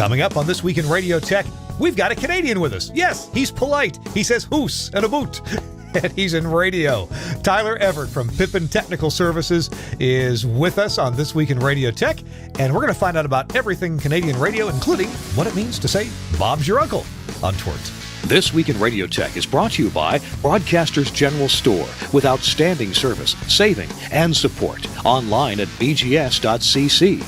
Coming up on This Week in Radio Tech, we've got a Canadian with us. Yes, he's polite. He says hoos and a boot. And he's in radio. Tyler Everett from Pippin Technical Services is with us on This Week in Radio Tech, and we're going to find out about everything Canadian radio, including what it means to say Bob's your uncle on TWiRT. This Week in Radio Tech is brought to you by Broadcasters General Store with outstanding service, saving, and support online at bgs.cc.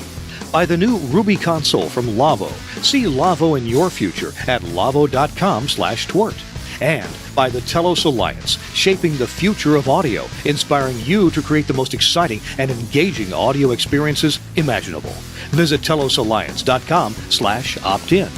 By the new Ruby console from Lavo. See Lavo in your future at lavo.com/TWiRT. And by the Telos Alliance, shaping the future of audio, inspiring you to create the most exciting and engaging audio experiences imaginable. Visit telosalliance.com/opt-in.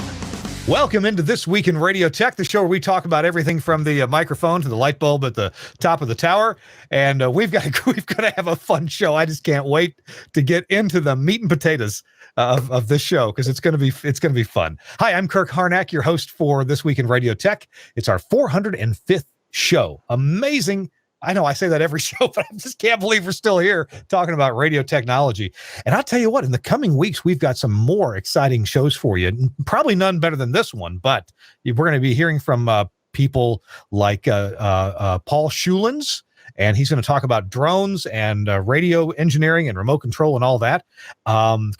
Welcome into This Week in Radio Tech, the show where we talk about everything from the microphone to the light bulb at the top of the tower. And we've got to have a fun show. I just can't wait to get into the meat and potatoes of this show, because it's going to be fun. Hi, I'm Kirk Harnack, your host for This Week in Radio Tech. It's our 405th show. Amazing. I know I say that every show, but I just can't believe we're still here talking about radio technology. And I'll tell you what, in the coming weeks, we've got some more exciting shows for you. Probably none better than this one, but we're going to be hearing from people like Paul Schulens, and he's going to talk about drones and radio engineering and remote control and all that. We're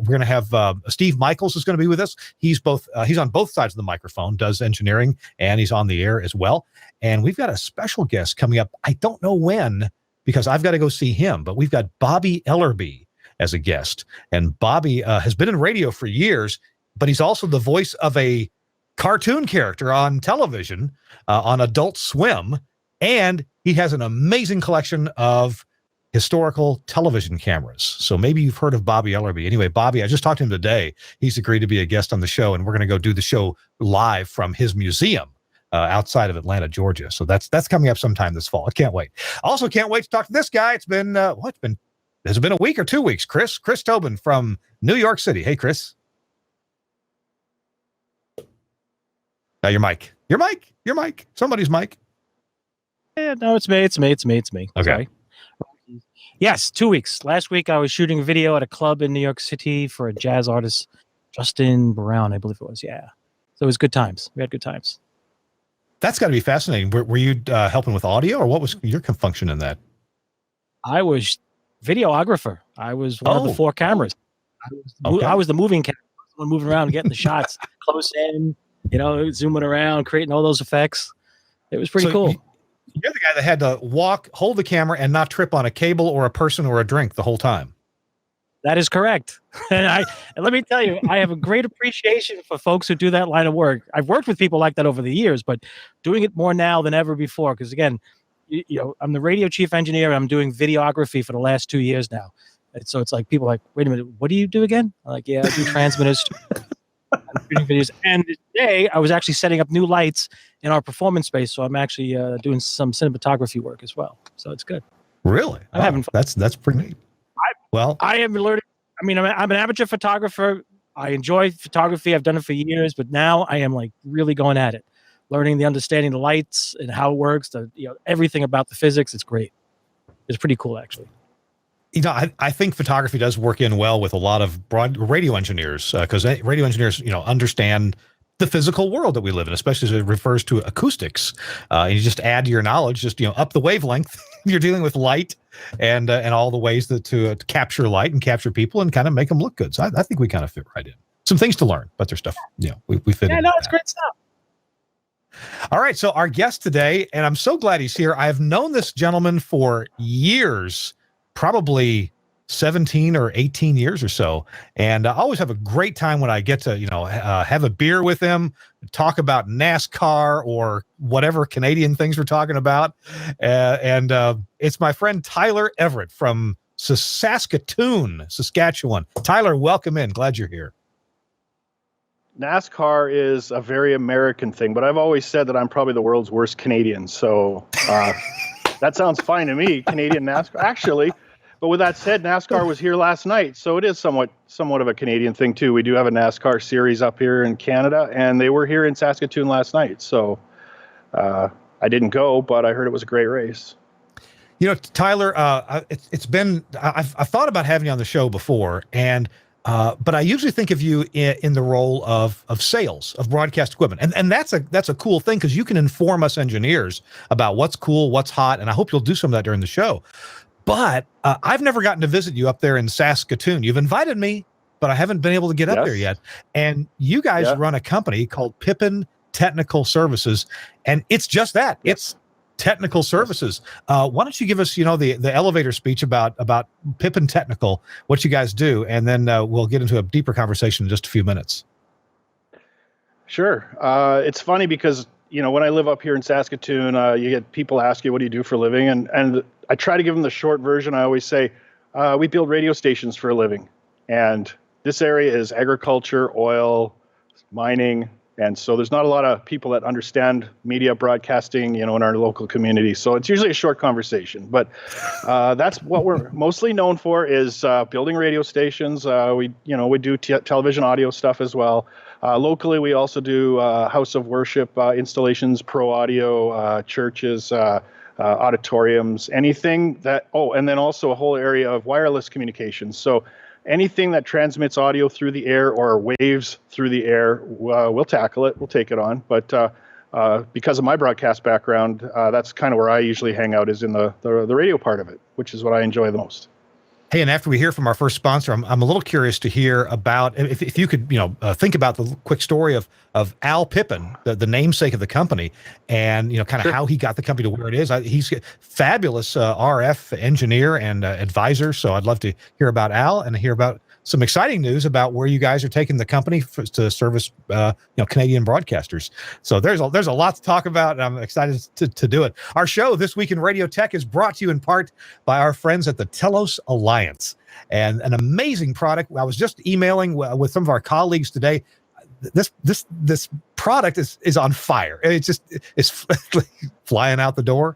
going to have Steve Michaels is going to be with us. He's on both sides of the microphone, does engineering, and he's on the air as well. And we've got a special guest coming up. I don't know when, because I've got to go see him, but we've got Bobby Ellerby as a guest. And Bobby has been in radio for years, but he's also the voice of a cartoon character on television, on Adult Swim. And he has an amazing collection of historical television cameras. So maybe you've heard of Bobby Ellerby. Anyway, Bobby, I just talked to him today. He's agreed to be a guest on the show, and we're going to go do the show live from his museum outside of Atlanta, Georgia. So that's coming up sometime this fall. I can't wait. Also can't wait to talk to this guy. It's been, has it been a week or 2 weeks? Chris Tobin from New York City. Hey, Chris. Now your mic. Somebody's mic. Yeah, no, it's me. Okay. Sorry. Yes, 2 weeks. Last week I was shooting a video at a club in New York City for a jazz artist, Justin Brown, I believe it was. Yeah. So it was good times. We had good times. That's got to be fascinating. Were you helping with audio, or what was your function in that? I was videographer. I was one of the four cameras. I was the moving camera, someone moving around, getting the shots close in, zooming around, creating all those effects. It was pretty cool. You're the guy that had to hold the camera and not trip on a cable or a person or a drink the whole time. That is correct. And let me tell you, I have a great appreciation for folks who do that line of work. I've worked with people like that over the years, but doing it more now than ever before. Because again, I'm the radio chief engineer, and I'm doing videography for the last 2 years now. And so it's like people are like, wait a minute, what do you do again? I'm like, yeah, I do transmitters. I'm shooting videos. And today I was actually setting up new lights in our performance space. So I'm actually doing some cinematography work as well. So it's good. Really? I'm having fun. That's pretty neat. I am learning. I mean, I'm an amateur photographer. I enjoy photography. I've done it for years, but now I am like really going at it, learning the understanding the lights and how it works, everything about the physics. It's great. It's pretty cool, actually. I think photography does work in well with a lot of radio engineers, because radio engineers, understand the physical world that we live in, especially as it refers to acoustics. And you just add to your knowledge, just, up the wavelength. You're dealing with light and all the ways to capture light and capture people and kind of make them look good. So I think we kind of fit right in. Some things to learn, but there's stuff, we fit in. Yeah, no, it's great stuff. All right. So our guest today, and I'm so glad he's here. I've known this gentleman for years, probably 17 or 18 years or so. And I always have a great time when I get to, have a beer with him, talk about NASCAR or whatever Canadian things we're talking about. And it's my friend Tyler Everett from Saskatoon, Saskatchewan. Tyler, welcome in. Glad you're here. NASCAR is a very American thing, but I've always said that I'm probably the world's worst Canadian. So that sounds fine to me, Canadian NASCAR. Actually, but with that said, NASCAR was here last night, so it is somewhat of a Canadian thing too. We do have a NASCAR series up here in Canada, and they were here in Saskatoon last night. So I didn't go, but I heard it was a great race. Tyler, it's been I've thought about having you on the show before, and But I usually think of you in the role of sales of broadcast equipment, and that's a cool thing because you can inform us engineers about what's cool, what's hot, and I hope you'll do some of that during the show. But I've never gotten to visit you up there in Saskatoon. You've invited me, but I haven't been able to get up there yet. And you guys run a company called Pippin Technical Services, and it's just that. It's technical services. Why don't you give us, the elevator speech about Pippin Technical, what you guys do, and then we'll get into a deeper conversation in just a few minutes. Sure. It's funny because, when I live up here in Saskatoon, you get people ask you, what do you do for a living? And I try to give them the short version. I always say, we build radio stations for a living. And this area is agriculture, oil, mining. And so there's not a lot of people that understand media broadcasting, in our local community. So it's usually a short conversation. But that's what we're mostly known for is building radio stations. We do television audio stuff as well. Locally, we also do house of worship installations, pro audio, churches, auditoriums, anything that, and then also a whole area of wireless communications. So anything that transmits audio through the air or waves through the air, we'll tackle it. We'll take it on. But because of my broadcast background, that's kind of where I usually hang out, is in the radio part of it, which is what I enjoy the most. Hey, and after we hear from our first sponsor, I'm a little curious to hear about, if you could, think about the quick story of Al Pippin, the namesake of the company, and, kind of how he got the company to where it is. He's a fabulous RF engineer and advisor. So I'd love to hear about Al and hear about some exciting news about where you guys are taking the company to service, Canadian broadcasters. So there's a lot to talk about, and I'm excited to do it. Our show, This Week in Radio Tech, is brought to you in part by our friends at the Telos Alliance, and an amazing product. I was just emailing with some of our colleagues today. This product is on fire. It's flying out the door.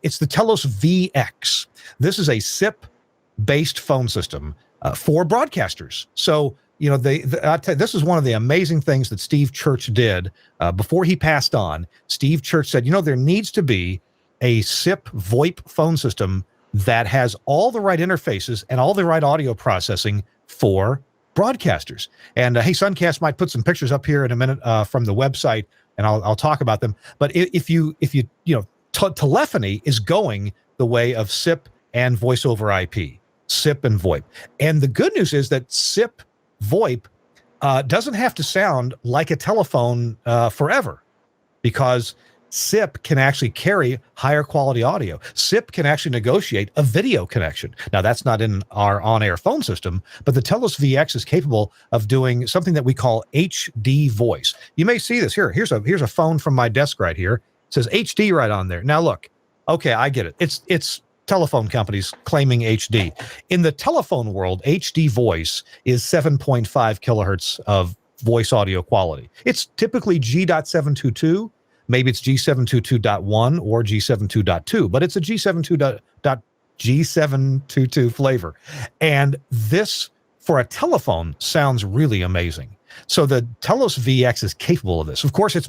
It's the Telos VX. This is a SIP-based phone system for broadcasters. So, I tell you, this is one of the amazing things that Steve Church did before he passed on. Steve Church said, there needs to be a SIP VoIP phone system that has all the right interfaces and all the right audio processing for broadcasters. And hey, Suncast might put some pictures up here in a minute from the website, and I'll talk about them. But if you telephony is going the way of SIP and voice over IP. SIP and VoIP. And the good news is that SIP VoIP doesn't have to sound like a telephone forever, because SIP can actually carry higher quality audio. SIP can actually negotiate a video connection. Now, that's not in our on-air phone system, but the Telos VX is capable of doing something that we call HD voice. You may see this here. Here's a phone from my desk right here. It says HD right on there. Now, look, okay, I get it. It's telephone companies claiming HD. In the telephone world, HD voice is 7.5 kilohertz of voice audio quality. It's typically G.722. Maybe it's G722.1 or G72.2, but it's a G722 flavor. And this, for a telephone, sounds really amazing. So the Telos VX is capable of this. Of course, it's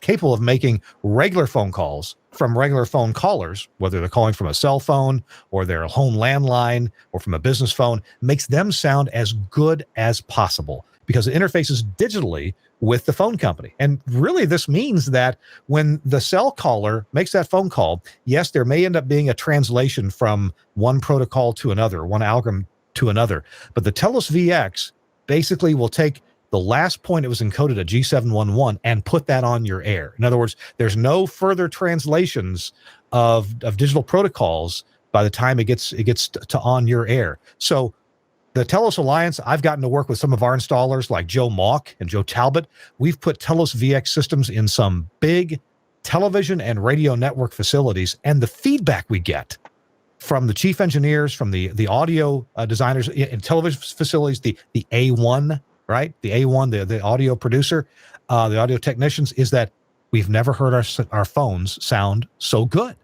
capable of making regular phone calls from regular phone callers, whether they're calling from a cell phone or their home landline or from a business phone, makes them sound as good as possible because it interfaces digitally with the phone company. And really, this means that when the cell caller makes that phone call, yes, there may end up being a translation from one protocol to another, one algorithm to another. But the Telos VX basically will take the last point it was encoded at G711 and put that on your air. In other words, there's no further translations of digital protocols by the time it gets to on your air. So the Telos Alliance, I've gotten to work with some of our installers like Joe Mauck and Joe Talbot. We've put Telos VX systems in some big television and radio network facilities, and the feedback we get from the chief engineers, from the audio designers in television facilities, the A1, right? The A1, the audio producer, the audio technicians, is that we've never heard our phones sound so good.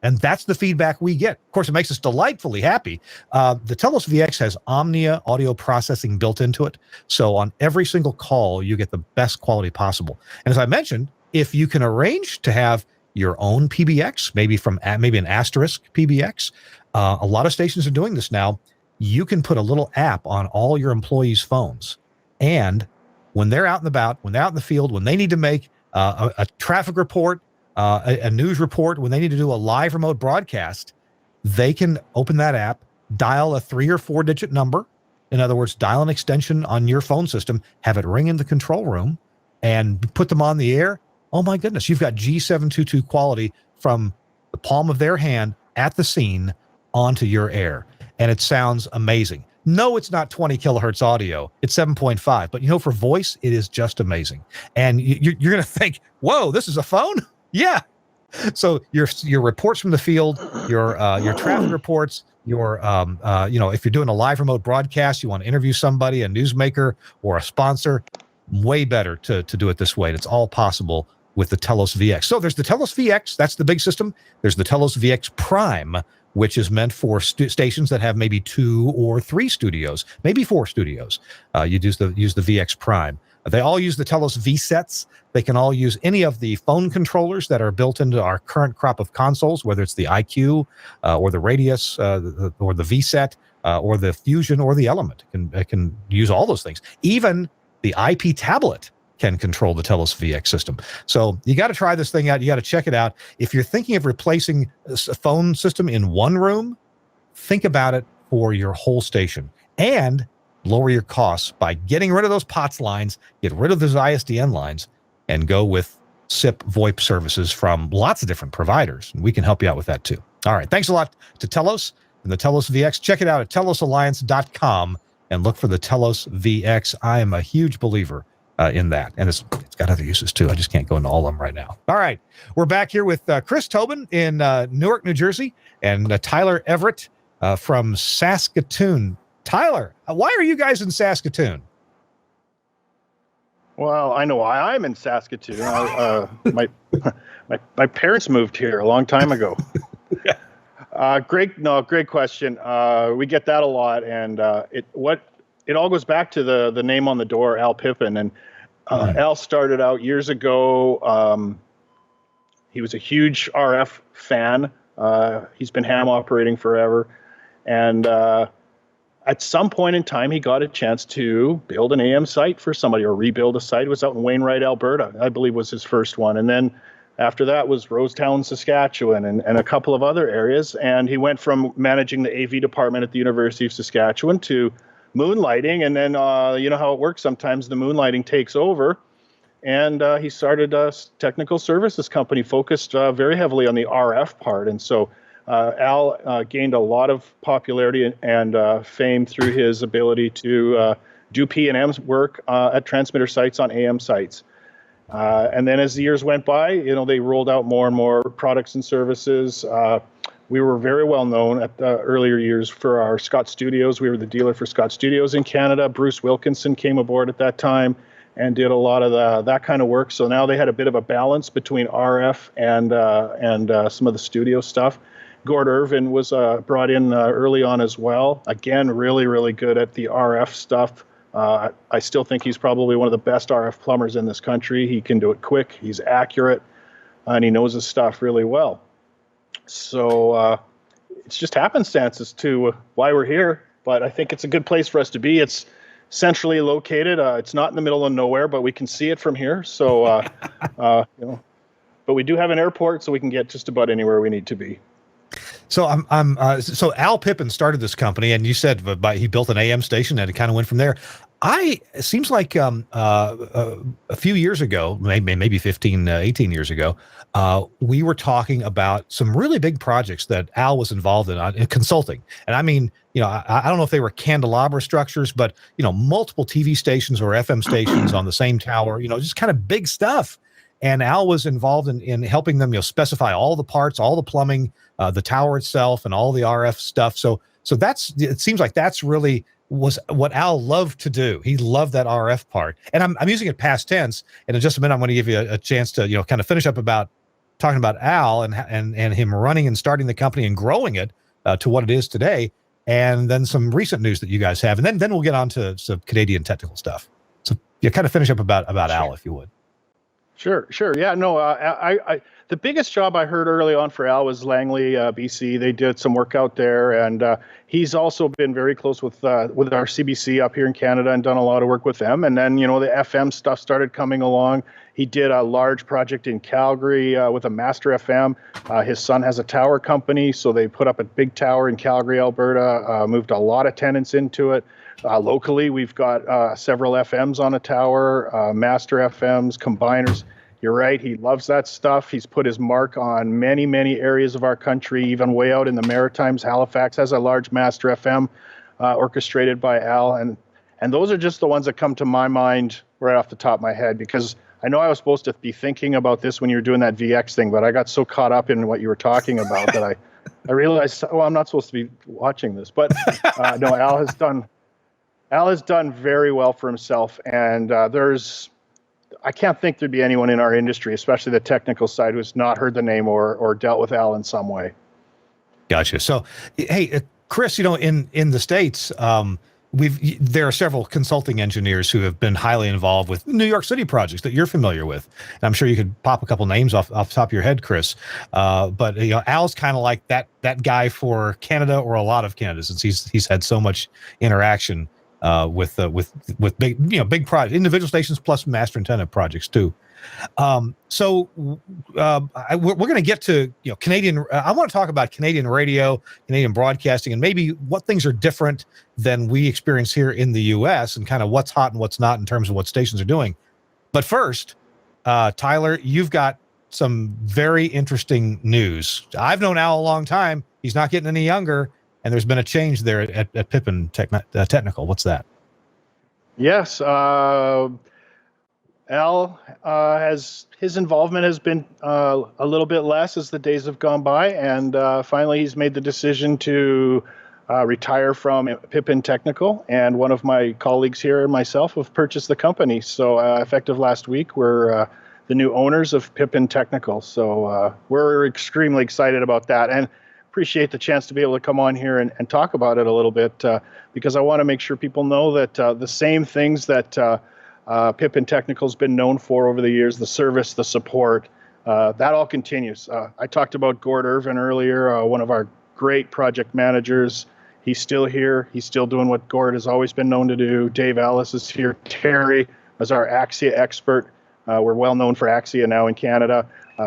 And that's the feedback we get. Of course, it makes us delightfully happy. The Telos VX has Omnia audio processing built into it. So on every single call, you get the best quality possible. And as I mentioned, if you can arrange to have your own PBX, maybe an Asterisk PBX, a lot of stations are doing this now. you can put a little app on all your employees' phones. And when they're out and about, when they're out in the field, when they need to make a traffic report, a news report, when they need to do a live remote broadcast, they can open that app, dial a 3 or 4 digit number. In other words, dial an extension on your phone system, have it ring in the control room, and put them on the air. Oh my goodness, you've got G722 quality from the palm of their hand at the scene onto your air. And it sounds amazing. No, it's not 20 kilohertz audio. It's 7.5. But, you know, for voice, it is just amazing. And you're going to think, whoa, this is a phone? Yeah. So your reports from the field, your traffic reports, your if you're doing a live remote broadcast, you want to interview somebody, a newsmaker or a sponsor, way better to do it this way. And it's all possible with the Telos VX. So there's the Telos VX. That's the big system. There's the Telos VX Prime, which is meant for stations that have maybe 2 or 3 studios, maybe 4 studios. You use the VX Prime. They all use the Telos VSets. They can all use any of the phone controllers that are built into our current crop of consoles, whether it's the IQ or the Radius or the VSet or the Fusion or the Element. It can use all those things. Even the IP tablet can control the Telos VX system. So you got to try this thing out. You got to check it out. If you're thinking of replacing a phone system in one room, think about it for your whole station and lower your costs by getting rid of those POTS lines, get rid of those ISDN lines, and go with SIP VoIP services from lots of different providers. And we can help you out with that too. All right. Thanks a lot to Telos and the Telos VX. Check it out at telosalliance.com and look for the Telos VX. I am a huge believer in that. And it's got other uses too. I just can't go into all of them right now. All right. We're back here with Chris Tobin in Newark, New Jersey, and Tyler Everett from Saskatoon. Tyler, why are you guys in Saskatoon? Well, I know why I'm in Saskatoon. My parents moved here a long time ago. Great question. We get that a lot, and it all goes back to the name on the door, Al Pippin. And Al started out years ago. He was a huge RF fan. He's been ham operating forever. And at some point in time, he got a chance to build an AM site for somebody or rebuild a site. It was out in Wainwright, Alberta, I believe was his first one. And then after that was Rosetown, Saskatchewan, and a couple of other areas. And he went from managing the AV department at the University of Saskatchewan to moonlighting. And then, you know how it works. Sometimes the moonlighting takes over. And he started a technical services company focused very heavily on the RF part. And so Al gained a lot of popularity and fame through his ability to do P&M work at transmitter sites on AM sites. And then as the years went by, you know, they rolled out more and more products and services. We were very well known at the earlier years for our Scott Studios. We were the dealer for Scott Studios in Canada. Bruce Wilkinson came aboard at that time and did a lot of that kind of work. So now they had a bit of a balance between RF and some of the studio stuff. Gord Irvin was brought in early on as well. Again, really, really good at the RF stuff. I still think he's probably one of the best RF plumbers in this country. He can do it quick, he's accurate, and he knows his stuff really well. So it's just happenstances to why we're here, but I think it's a good place for us to be. It's centrally located. It's not in the middle of nowhere, but we can see it from here. So, you know, but we do have an airport, so we can get just about anywhere we need to be. So so Al Pippin started this company, and you said he built an AM station, and it kind of went from there. It seems like a few years ago, maybe 15, 18 years ago, we were talking about some really big projects that Al was involved in consulting. And I mean, you know, I don't know if they were candelabra structures, but, you know, multiple TV stations or FM stations on the same tower, you know, just kind of big stuff. And Al was involved in helping them, you know, specify all the parts, all the plumbing, the tower itself, and all the RF stuff. So it seems like that's really was what Al loved to do. He loved that RF part. And I'm using it past tense. And in just a minute, I'm going to give you a chance to, you know, kind of finish up about talking about Al and him running and starting the company and growing it to what it is today. And then some recent news that you guys have. And then we'll get on to some Canadian technical stuff. So you kind of finish up about Al, if you would. Sure. Yeah, no, the biggest job I heard early on for Al was Langley, BC. They did some work out there, and he's also been very close with our CBC up here in Canada and done a lot of work with them. And then, the FM stuff started coming along. He did a large project in Calgary with a master FM. His son has a tower company, so they put up a big tower in Calgary, Alberta, moved a lot of tenants into it. Locally, we've got several FMs on a tower, master FMs, combiners. You're right, he loves that stuff. He's put his mark on many, many areas of our country, even way out in the Maritimes. Halifax has a large master FM orchestrated by Al. And those are just the ones that come to my mind right off the top of my head, because I know I was supposed to be thinking about this when you were doing that VX thing, but I got so caught up in what you were talking about that I realized, I'm not supposed to be watching this. But no, Al has done very well for himself, and I can't think there'd be anyone in our industry, especially the technical side, who's not heard the name or dealt with Al in some way. Gotcha. So, hey, Chris, in the States, there are several consulting engineers who have been highly involved with New York City projects that you're familiar with. And I'm sure you could pop a couple names off the top of your head, Chris. But Al's kind of like that guy for Canada, or a lot of Canada, since he's had so much interaction with big projects, individual stations plus master antenna projects too. So we're going to get to Canadian. I want to talk about Canadian radio, Canadian broadcasting, and maybe what things are different than we experience here in the U.S. and kind of what's hot and what's not in terms of what stations are doing. But first, Tyler, you've got some very interesting news. I've known Al a long time. He's not getting any younger. And there's been a change there at Pippin Technical. What's that? Yes. Al his involvement has been a little bit less as the days have gone by. And finally, he's made the decision to retire from Pippin Technical. And one of my colleagues here and myself have purchased the company. So effective last week, we're the new owners of Pippin Technical. So we're extremely excited about that. And appreciate the chance to be able to come on here and talk about it a little bit, because I want to make sure people know that the same things that Pippin Technical's been known for over the years, the service, the support, that all continues. I talked about Gord Irvin earlier, one of our great project managers. He's still here. He's still doing what Gord has always been known to do. Dave Ellis is here. Terry is our Axia expert. We're well known for Axia now in Canada.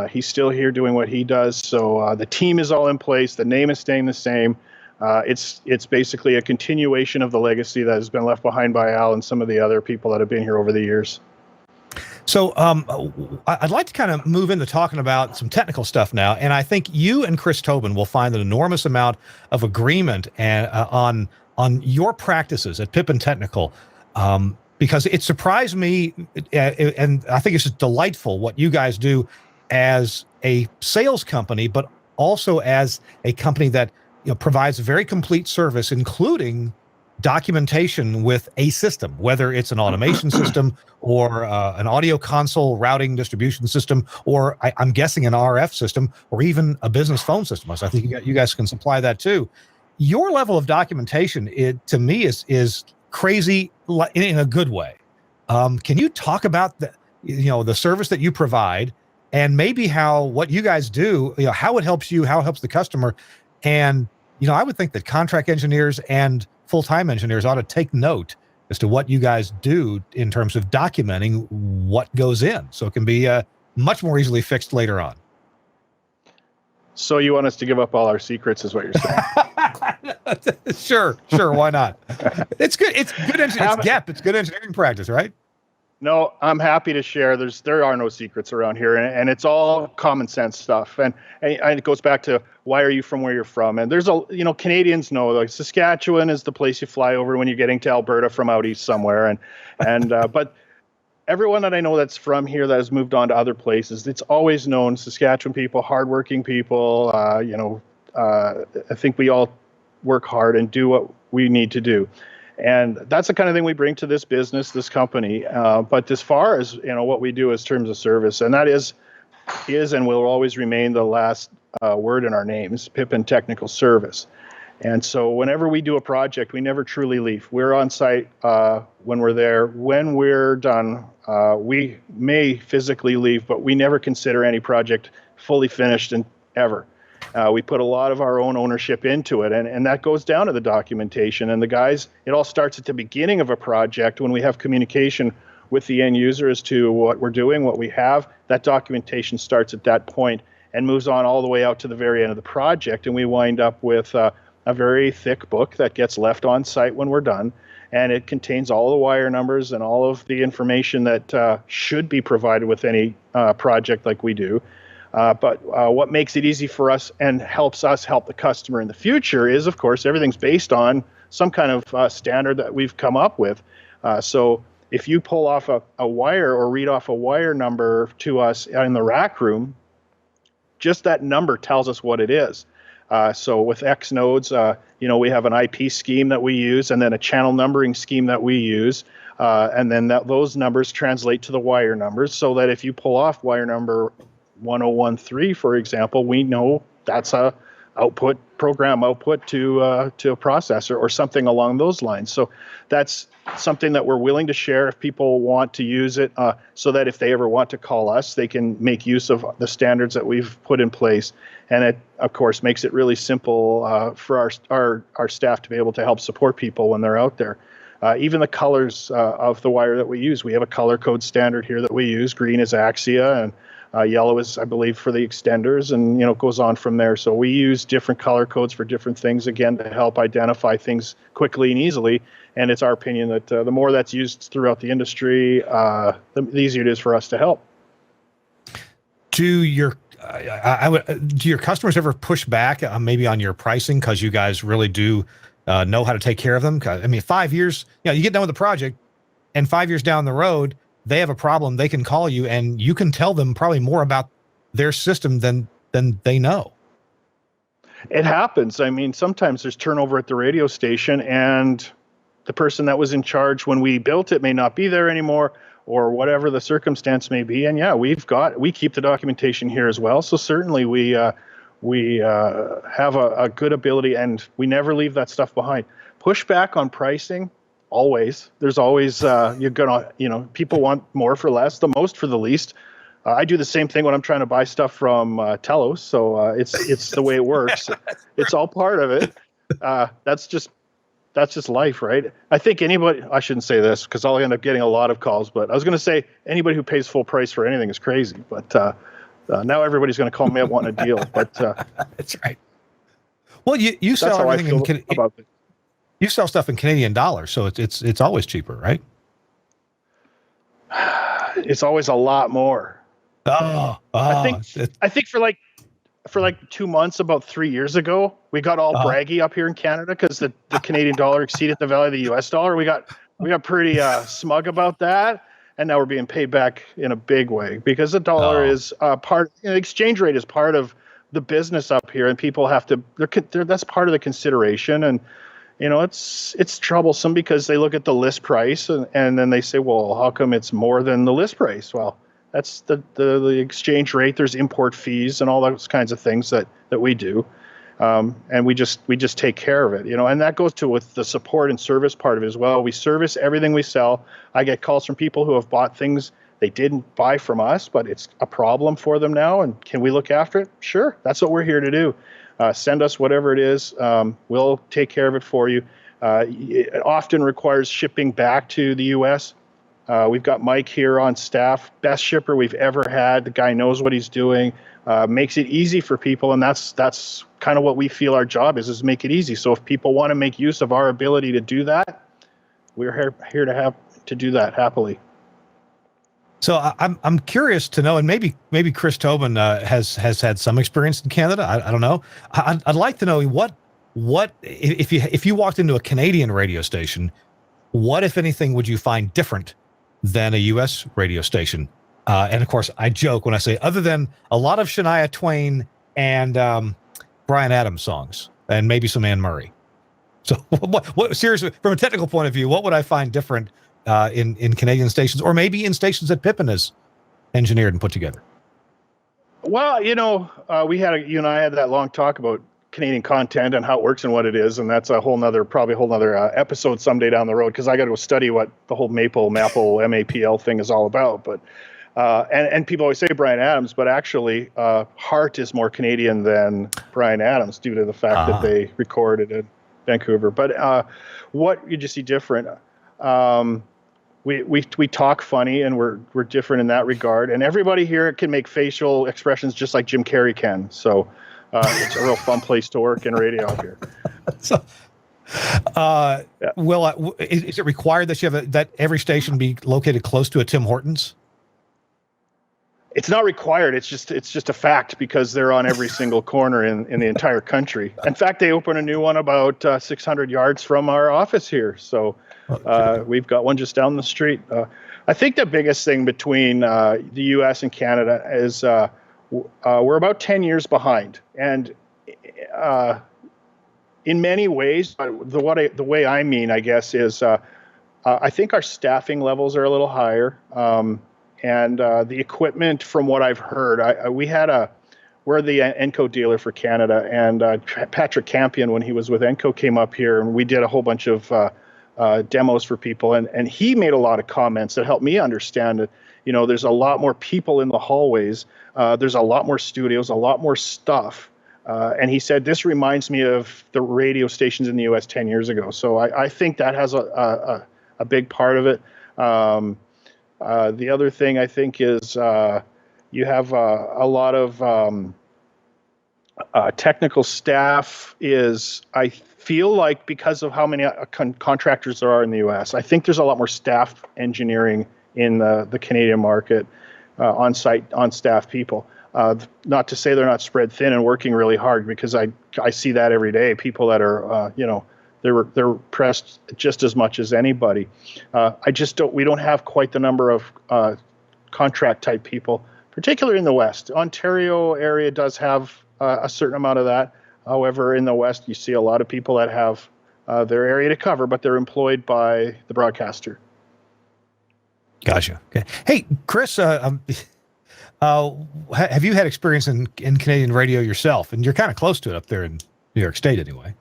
He's still here doing what he does. So the team is all in place. The name is staying the same. It's basically a continuation of the legacy that has been left behind by Al and some of the other people that have been here over the years. So I'd like to kind of move into talking about some technical stuff now. And I think you and Chris Tobin will find an enormous amount of agreement on your practices at Pippin Technical. Because it surprised me, and I think it's just delightful what you guys do as a sales company, but also as a company that provides a very complete service, including documentation with a system, whether it's an automation system or an audio console routing distribution system, or I'm guessing an RF system, or even a business phone system. So I think you guys can supply that too. Your level of documentation, to me, is crazy in a good way. Can you talk about the service that you provide, and maybe how what you guys do, how it helps you, how it helps the customer? And I would think that contract engineers and full-time engineers ought to take note as to what you guys do in terms of documenting what goes in, so it can be much more easily fixed later on. So you want us to give up all our secrets, is what you're saying? Sure. Why not? It's good. It's good. It's GEP. It's good engineering practice, right? No, I'm happy to share. There are no secrets around here, and it's all common sense stuff. And it goes back to, why are you from where you're from? And there's Canadians know, like, Saskatchewan is the place you fly over when you're getting to Alberta from out east somewhere. But everyone that I know that's from here that has moved on to other places, it's always known Saskatchewan people, hardworking people. I think we all work hard and do what we need to do. And that's the kind of thing we bring to this business, this company. But as far as what we do as terms of service, and that is and will always remain the last word in our names, Pippin Technical Service. And so whenever we do a project, we never truly leave. We're on site when we're there. When we're done, we may physically leave, but we never consider any project fully finished and ever. We put a lot of our own ownership into it, and that goes down to the documentation. And the guys, it all starts at the beginning of a project when we have communication with the end user as to what we're doing, what we have. That documentation starts at that point and moves on all the way out to the very end of the project, and we wind up with a very thick book that gets left on site when we're done, and it contains all the wire numbers and all of the information that should be provided with any project like we do. But what makes it easy for us and helps us help the customer in the future is, of course, everything's based on some kind of standard that we've come up with. So if you pull off a wire or read off a wire number to us in the rack room, just that number tells us what it is. So with X nodes, we have an IP scheme that we use, and then a channel numbering scheme that we use, and then those numbers translate to the wire numbers, so that if you pull off wire number 1013, for example, we know that's a program output to a processor or something along those lines. So that's something that we're willing to share if people want to use it, so that if they ever want to call us, they can make use of the standards that we've put in place. And it, of course, makes it really simple for our staff to be able to help support people when they're out there. Even the colors of the wire that we use, we have a color code standard here that we use. Green is Axia, and yellow is, I believe, for the extenders, and it goes on from there. So we use different color codes for different things, again, to help identify things quickly and easily. And it's our opinion that the more that's used throughout the industry, the easier it is for us to help. Do your customers ever push back maybe on your pricing because you guys really do know how to take care of them? I mean, 5 years, you get done with the project, and 5 years down the road, they have a problem, they can call you, and you can tell them probably more about their system than they know. It happens. I mean, sometimes there's turnover at the radio station, and the person that was in charge when we built it may not be there anymore, or whatever the circumstance may be. And yeah, we keep the documentation here as well. So certainly we have a good ability, and we never leave that stuff behind. Pushback on pricing. Always. There's always, people want more for less, the most for the least. I do the same thing when I'm trying to buy stuff from Telos. So it's the way it works. It's all part of it. That's just life, right? I think I shouldn't say this because I'll end up getting a lot of calls, but I was going to say anybody who pays full price for anything is crazy. But now everybody's going to call me up wanting a deal. But that's right. Well, you sell everything about it. You sell stuff in Canadian dollars, so it's always cheaper, right? It's always a lot more. I think for like 2 months, about 3 years ago, we got all braggy up here in Canada because the Canadian dollar exceeded the value of the U.S. dollar. We got pretty smug about that, and now we're being paid back in a big way because the dollar is exchange rate is part of the business up here, and people have to. That's part of the consideration, and it's troublesome because they look at the list price and then they say, well, how come it's more than the list price? Well, that's the exchange rate. There's import fees and all those kinds of things that we do. And we just take care of it, and that goes to with the support and service part of it as well. We service everything we sell. I get calls from people who have bought things they didn't buy from us, but it's a problem for them now. And can we look after it? Sure. That's what we're here to do. Send us whatever it is. We'll take care of it for you. It often requires shipping back to the U.S. We've got Mike here on staff, best shipper we've ever had. The guy knows what he's doing, makes it easy for people, and that's kind of what we feel our job is make it easy. So if people want to make use of our ability to do that, we're here to do that happily. So I'm curious to know, and maybe Chris Tobin has had some experience in Canada. I don't know. I'd like to know what if you walked into a Canadian radio station, what if anything would you find different than a U.S. radio station? And of course, I joke when I say other than a lot of Shania Twain and Bryan Adams songs, and maybe some Anne Murray. So what seriously, from a technical point of view, what would I find different in Canadian stations, or maybe in stations that Pippin has engineered and put together? Well, you and I had that long talk about Canadian content and how it works and what it is, and that's probably a whole nother episode someday down the road, because I got to go study what the whole Maple MAPL thing is all about. But and people always say Bryan Adams, but actually Heart is more Canadian than Bryan Adams due to the fact that they recorded in Vancouver. But what you just see different. We talk funny, and we're different in that regard. And everybody here can make facial expressions just like Jim Carrey can. So it's a real fun place to work in radio out here. So, Will, is it required that you have that every station be located close to a Tim Hortons? It's not required. It's just a fact, because they're on every single corner in the entire country. In fact, they opened a new one about 600 yards from our office here. So we've got one just down the street. I think the biggest thing between the U.S. and Canada is we're about 10 years behind. And in many ways, the way I mean, I guess, is I think our staffing levels are a little higher. And the equipment, from what I've heard, we're the Enco dealer for Canada, and Patrick Campion, when he was with Enco, came up here, and we did a whole bunch of demos for people, and he made a lot of comments that helped me understand that, there's a lot more people in the hallways, there's a lot more studios, a lot more stuff, and he said, this reminds me of the radio stations in the U.S. 10 years ago. So I think that has a big part of it. The other thing I think is you have a lot of technical staff I feel like, because of how many contractors there are in the U.S., I think there's a lot more staff engineering in the Canadian market, on staff people. Not to say they're not spread thin and working really hard, because I see that every day. People that are, they're pressed just as much as anybody. We don't have quite the number of contract type people, particularly in the West. Ontario area does have a certain amount of that. However, in the West, you see a lot of people that have their area to cover, but they're employed by the broadcaster. Gotcha. Okay. Hey, Chris, have you had experience in Canadian radio yourself? And you're kind of close to it up there in New York State anyway.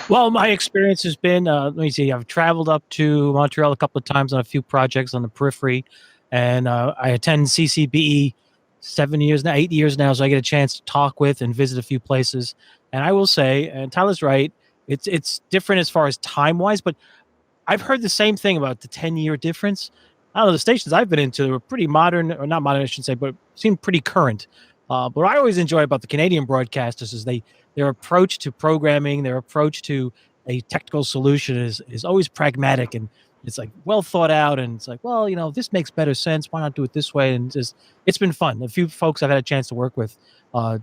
Well, my experience has been, let me see, I've traveled up to Montreal a couple of times on a few projects on the periphery, and I attend CCBE 8 years now, so I get a chance to talk with and visit a few places. And I will say, and Tyler's right, it's different as far as time-wise, but I've heard the same thing about the 10-year difference. I don't know, the stations I've been into are pretty modern, or not modern, I should say, but seem pretty current. But what I always enjoy about the Canadian broadcasters is their approach to programming, their approach to a technical solution is always pragmatic, and it's like well thought out, and it's like, well, this makes better sense. Why not do it this way? And it's been fun. A few folks I've had a chance to work with,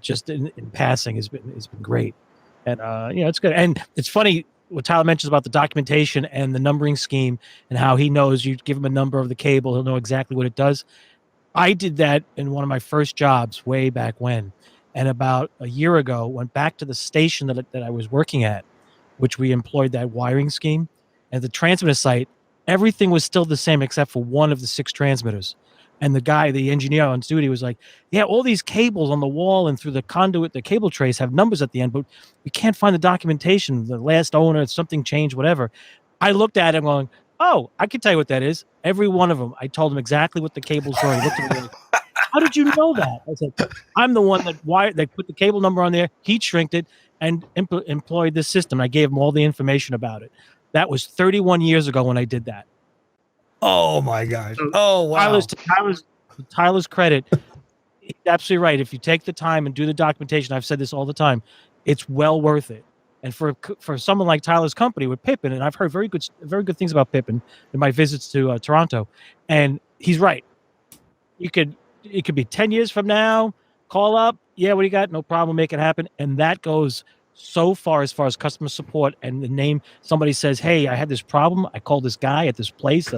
just in passing, has been great, and it's good. And it's funny what Tyler mentions about the documentation and the numbering scheme, and how he knows you give him a number of the cable, he'll know exactly what it does. I did that in one of my first jobs way back when. And about a year ago, went back to the station that I was working at, which we employed that wiring scheme. And the transmitter site, everything was still the same except for one of the 6 transmitters. And the engineer on duty was like, yeah, all these cables on the wall and through the conduit, the cable trays have numbers at the end, but we can't find the documentation. The last owner, something changed, whatever. I looked at him going, oh, I can tell you what that is. Every one of them. I told him exactly what the cables were. He looked at me like, how did you know that? I said, I'm the one that put the cable number on there, heat shrinked it, and employed this system. I gave him all the information about it. That was 31 years ago when I did that. Oh my gosh. Oh, wow. Tyler's credit, he's absolutely right. If you take the time and do the documentation, I've said this all the time, it's well worth it. And for someone like Tyler's company with Pippin, and I've heard very good things about Pippin in my visits to Toronto, and he's right. It could be 10 years from now, call up, yeah, what do you got? No problem, make it happen. And that goes so far as customer support, and the name, somebody says, hey, I had this problem. I called this guy at this place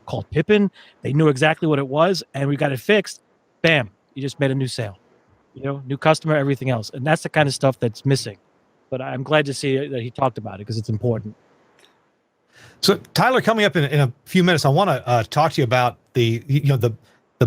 called Pippin. They knew exactly what it was, and we got it fixed. Bam, you just made a new sale. New customer, everything else. And that's the kind of stuff that's missing. But I'm glad to see that he talked about it, because it's important. So, Tyler, coming up in a few minutes, I want to talk to you about the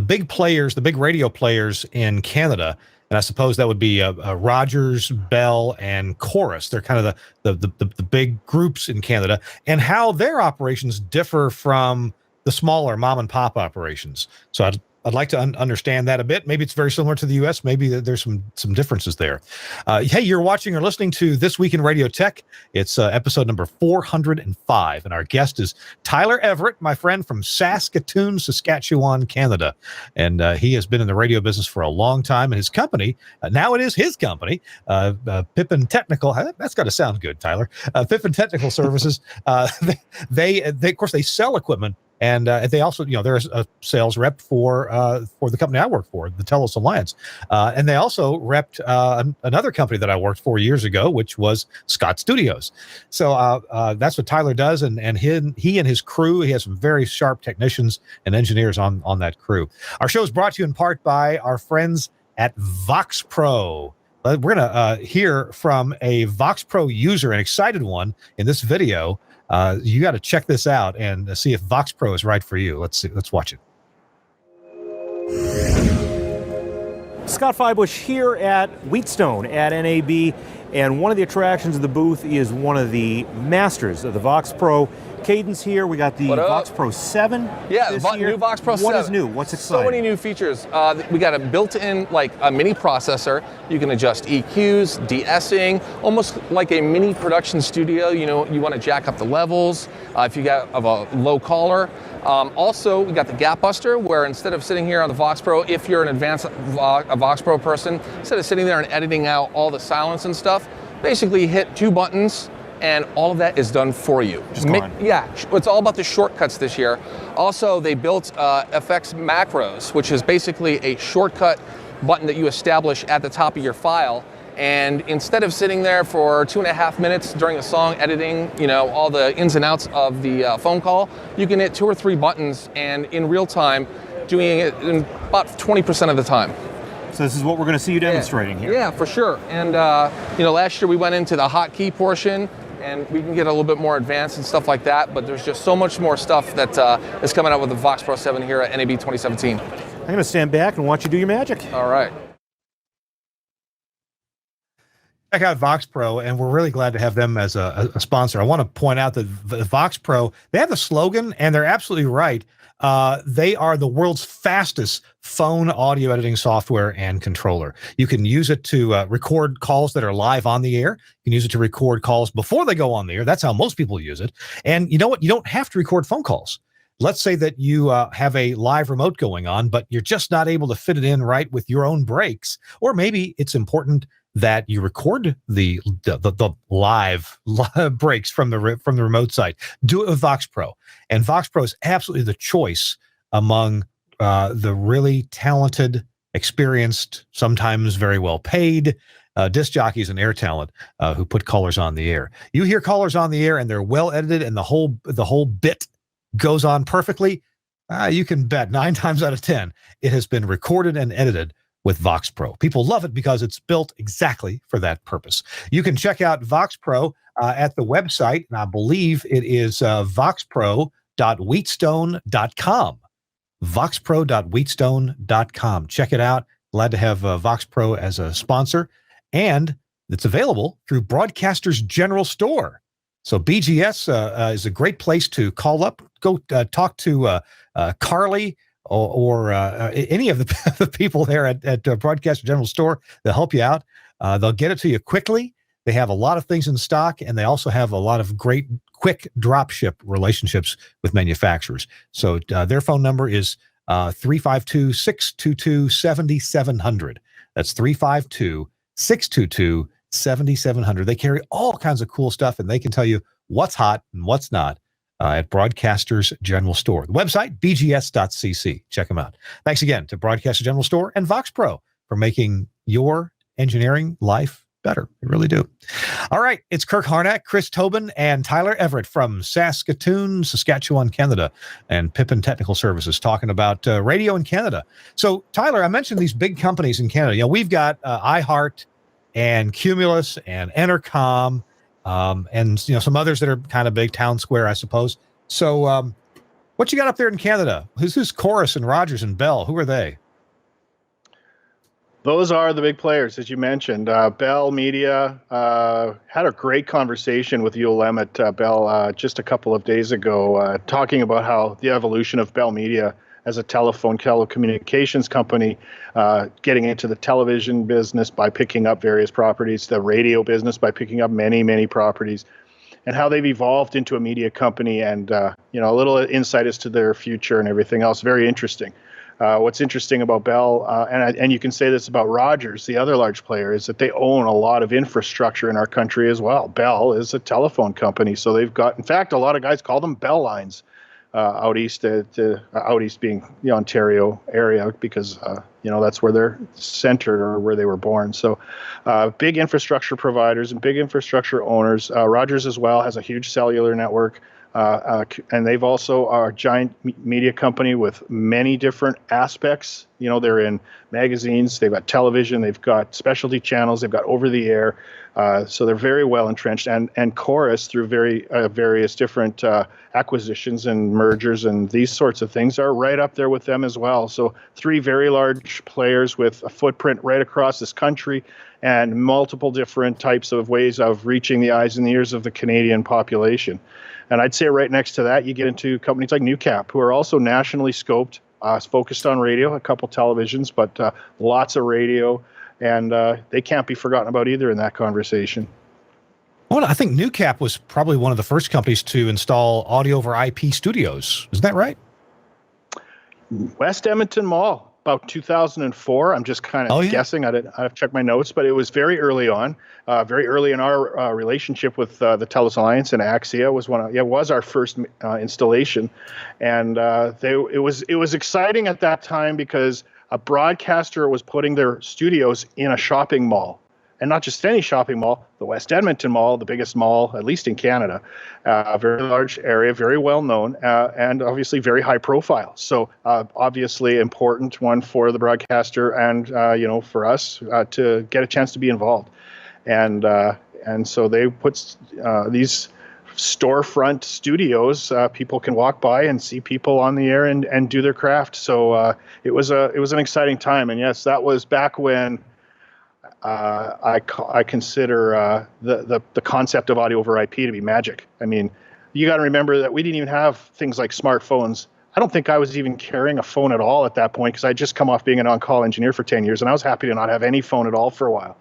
big players, the big radio players in Canada, And I suppose that would be Rogers, Bell, and Chorus. They're kind of the big groups in Canada, and how their operations differ from the smaller mom and pop operations. So I'd like to understand that a bit. Maybe it's very similar to the U.S. Maybe there's some differences there. Hey, you're watching or listening to This Week in Radio Tech. It's episode number 405, and our guest is Tyler Everett, my friend from Saskatoon, Saskatchewan, Canada. And he has been in the radio business for a long time, and his company, now it is his company, Pippin Technical, that's got to sound good, Tyler, Pippin Technical Services. They of course, they sell equipment. And they also, they're a sales rep for the company I work for, the Telos Alliance. And they also repped another company that I worked for years ago, which was Scott Studios. So that's what Tyler does. And he and his crew, he has some very sharp technicians and engineers on that crew. Our show is brought to you in part by our friends at VoxPro. We're going to hear from a VoxPro user, an excited one, in this video. You got to check this out and see if VoxPro is right for you. Let's watch it. Scott Feibush here at Wheatstone at NAB, and one of the attractions of the booth is one of the masters of the VoxPro. Caden's here. We got the VoxPro 7. Yeah, new VoxPro 7. What is new? What's exciting? So many new features. We got a built-in, like a mini processor. You can adjust EQs, de-essing, almost like a mini production studio. You want to jack up the levels if you got of a low caller. Also, we got the gap buster, where instead of sitting here on the VoxPro, if you're an advanced VoxPro person, instead of sitting there and editing out all the silence and stuff, basically hit 2 buttons, and all of that is done for you. Yeah, it's all about the shortcuts this year. Also, they built FX macros, which is basically a shortcut button that you establish at the top of your file. And instead of sitting there for 2.5 minutes during a song editing, all the ins and outs of the phone call, you can hit 2 or 3 buttons and in real time, doing it in about 20% of the time. So this is what we're going to see you demonstrating here. Yeah, for sure. And last year we went into the hotkey portion, and we can get a little bit more advanced and stuff like that, but there's just so much more stuff that is coming out with the VoxPro 7 here at NAB 2017. I'm going to stand back and watch you do your magic. All right. Check out VoxPro, and we're really glad to have them as a sponsor. I want to point out that the VoxPro, they have a slogan, and they're absolutely right. They are the world's fastest phone audio editing software and controller. You can use it to record calls that are live on the air. You can use it to record calls before they go on the air. That's how most people use it. And you know what? You don't have to record phone calls. Let's say that you have a live remote going on, but you're just not able to fit it in right with your own breaks. Or maybe it's important that you record the live breaks from the remote site. Do it with VoxPro, and VoxPro is absolutely the choice among the really talented, experienced, sometimes very well paid disc jockeys and air talent who put callers on the air. You hear callers on the air, and they're well edited, and the whole bit goes on perfectly. You can bet 9 times out of 10 it has been recorded and edited with VoxPro. People love it because it's built exactly for that purpose. You can check out VoxPro at the website, and I believe it is voxpro.wheatstone.com. voxpro.wheatstone.com. Check it out. Glad to have VoxPro as a sponsor, and it's available through Broadcasters General Store. So BGS is a great place to call up, go talk to Carly, or any of the people there at Broadcast General Store. They'll help you out. They'll get it to you quickly. They have a lot of things in stock, and they also have a lot of great quick drop ship relationships with manufacturers. So their phone number is 352-622-7700. That's 352-622-7700. They carry all kinds of cool stuff, and they can tell you what's hot and what's not. At Broadcasters General Store. The website, bgs.cc. Check them out. Thanks again to Broadcasters General Store and VoxPro for making your engineering life better. They really do. All right, it's Kirk Harnack, Chris Tobin, and Tyler Everett from Saskatoon, Saskatchewan, Canada, and Pippin Technical Services talking about radio in Canada. So, Tyler, I mentioned these big companies in Canada. We've got iHeart and Cumulus and Entercom, and some others that are kind of big, Town Square, I suppose. So what you got up there in Canada? Who's Chorus and Rogers and Bell? Who are they? Those are the big players, as you mentioned. Bell Media had a great conversation with ULM at Bell just a couple of days ago, talking about how the evolution of Bell Media as a telecommunications company, getting into the television business by picking up various properties, the radio business by picking up many, many properties, and how they've evolved into a media company, and a little insight as to their future and everything else. Very interesting. What's interesting about Bell, and you can say this about Rogers, the other large player, is that they own a lot of infrastructure in our country as well. Bell is a telephone company, so they've got, in fact, a lot of guys call them Bell lines out east, out east being the Ontario area, because that's where they're centered or where they were born. So big infrastructure providers and big infrastructure owners. Rogers as well has a huge cellular network. And they've also are a giant media company with many different aspects. They're in magazines, they've got television, they've got specialty channels, they've got over the air. So they're very well entrenched. And Chorus, through various different acquisitions and mergers and these sorts of things, are right up there with them as well. So 3 very large players with a footprint right across this country and multiple different types of ways of reaching the eyes and the ears of the Canadian population. And I'd say right next to that, you get into companies like NewCap, who are also nationally scoped, focused on radio, a couple televisions, but lots of radio, and they can't be forgotten about either in that conversation. Well, I think NewCap was probably one of the first companies to install audio over IP studios. Isn't that right? West Edmonton Mall, about 2004. I'm just kind of guessing. I've checked my notes, but it was very early on, very early in our relationship with the Telos Alliance, and Axia was our first installation, and it was exciting at that time because a broadcaster was putting their studios in a shopping mall. And not just any shopping mall, the West Edmonton Mall, the biggest mall, at least in Canada, a very large area, very well known, and obviously very high profile. So obviously important one for the broadcaster and, for us to get a chance to be involved. And so they put these storefront studios, people can walk by and see people on the air and do their craft. So it was an exciting time. And yes, that was back when I consider the concept of audio over IP to be magic. I mean, you got to remember that we didn't even have things like smartphones. I don't think I was even carrying a phone at all at that point, because I just come off being an on-call engineer for 10 years, and I was happy to not have any phone at all for a while.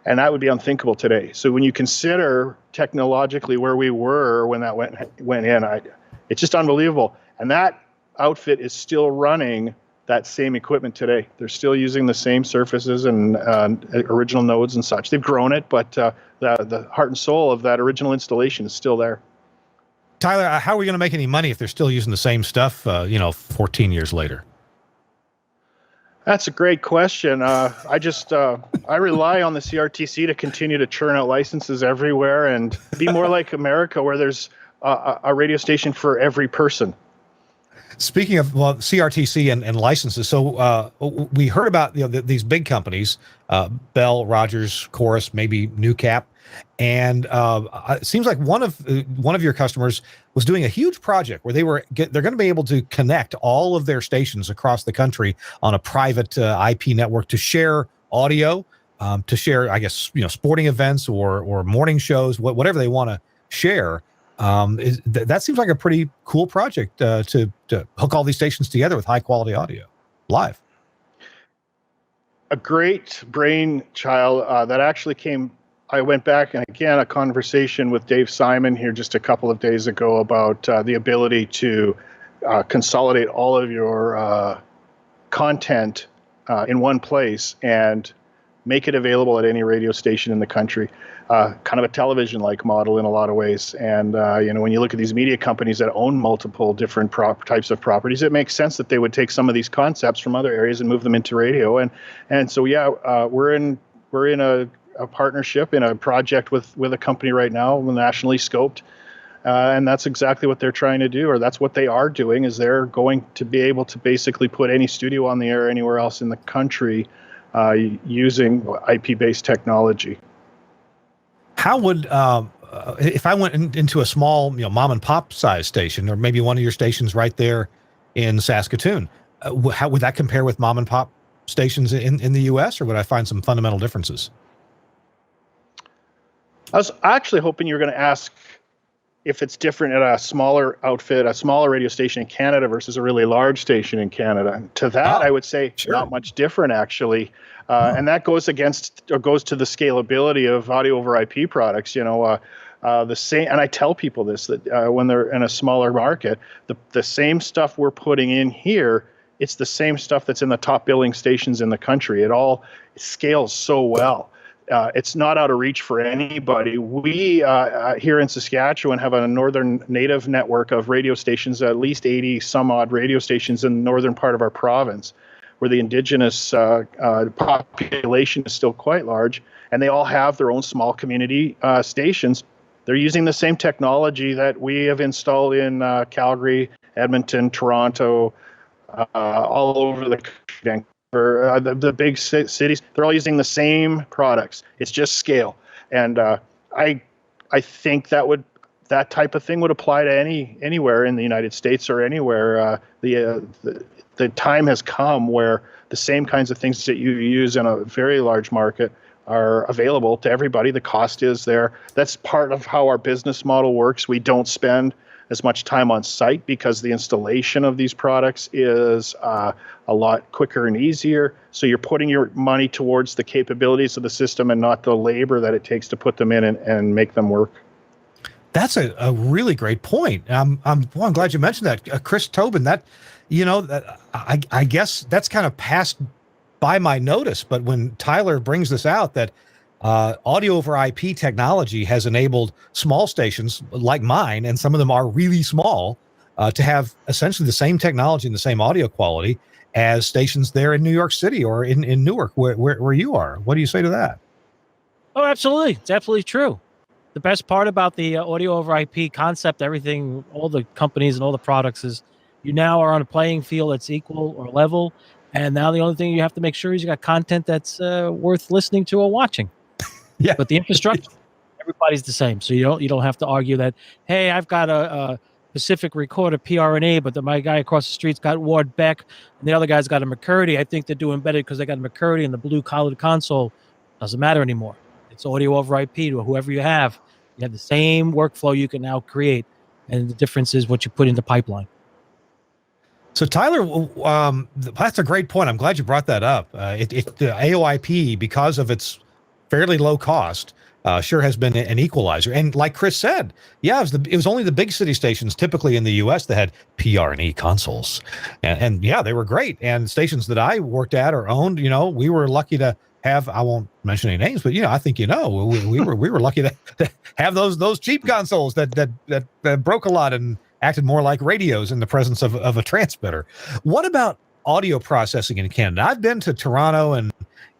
And that would be unthinkable today. So when you consider technologically where we were when that went in, it's just unbelievable. And that outfit is still running that same equipment today. They're still using the same surfaces and original nodes and such. They've grown it, but the heart and soul of that original installation is still there. Tyler, how are we going to make any money if they're still using the same stuff, 14 years later? That's a great question. I rely on the CRTC to continue to churn out licenses everywhere and be more like America, where there's a radio station for every person. Speaking of CRTC and licenses, so we heard about these big companies, Bell, Rogers, Chorus, maybe NewCap, and it seems like one of your customers was doing a huge project where they're going to be able to connect all of their stations across the country on a private IP network to share audio, to share, I guess, sporting events or morning shows, whatever they want to share. That seems like a pretty cool project to hook all these stations together with high quality audio live. A great brainchild that actually came. I went back and again a conversation with Dave Simon here just a couple of days ago about the ability to consolidate all of your content in one place and make it available at any radio station in the country. Kind of a television-like model in a lot of ways. And, when you look at these media companies that own multiple different types of properties, it makes sense that they would take some of these concepts from other areas and move them into radio. And so, we're in a partnership in a project with a company right now, nationally scoped. And that's exactly what they're trying to do, or that's what they are doing, is they're going to be able to basically put any studio on the air anywhere else in the country using IP-based technology. How would, if I went into a small, mom and pop size station, or maybe one of your stations right there in Saskatoon, how would that compare with mom and pop stations in the U.S., or would I find some fundamental differences? I was actually hoping you were going to ask if it's different at a smaller outfit, a smaller radio station in Canada versus a really large station in Canada. To that, I would say not much different, actually. And that goes to the scalability of audio over IP products. The same, and I tell people this, that when they're in a smaller market, the same stuff we're putting in here, it's the same stuff that's in the top billing stations in the country. It scales so well. It's not out of reach for anybody. We here in Saskatchewan have a northern native network of radio stations, at least 80 some odd radio stations in the northern part of our province, where the Indigenous population is still quite large, and they all have their own small community stations. They're using the same technology that we have installed in Calgary, Edmonton, Toronto, all over the country. For the big cities, they're all using the same products. It's just scale, and I think that type of thing would apply to anywhere in the United States or anywhere. The time has come where the same kinds of things that you use in a very large market are available to everybody. The cost is there. That's part of how our business model works. We don't spend as much time on site because the installation of these products is a lot quicker and easier. So you're putting your money towards the capabilities of the system and not the labor that it takes to put them in and make them work. That's a really great point. I'm glad you mentioned that, Chris Tobin. I guess that's kind of passed by my notice, but when Tyler brings this out, that audio over IP technology has enabled small stations like mine, and some of them are really small, to have essentially the same technology and the same audio quality as stations there in New York City or in Newark, where you are. What do you say to that? Oh, absolutely. It's absolutely true. The best part about the audio over IP concept, everything, all the companies and all the products, is you now are on a playing field that's equal or level. And now the only thing you have to make sure is you got content that's worth listening to or watching. Yeah. But the infrastructure, everybody's the same. So you don't have to argue that, hey, I've got a Pacific Recorder PRNA, but my guy across the street's got Ward Beck, and the other guy's got a McCurdy. I think they're doing better because they got a McCurdy and the blue collared console. Doesn't matter anymore. It's audio over IP to whoever you have. You have the same workflow you can now create, and the difference is what you put in the pipeline. So Tyler, that's a great point. I'm glad you brought that up. The AoIP, because of its fairly low cost, sure has been an equalizer. And like Chris said, yeah, it was only the big city stations typically in the U.S. that had PR&E consoles, and yeah, they were great. And stations that I worked at or owned, we were lucky to have. I won't mention any names, but I think we were lucky to have those cheap consoles that broke a lot and acted more like radios in the presence of a transmitter. What about audio processing in Canada? I've been to Toronto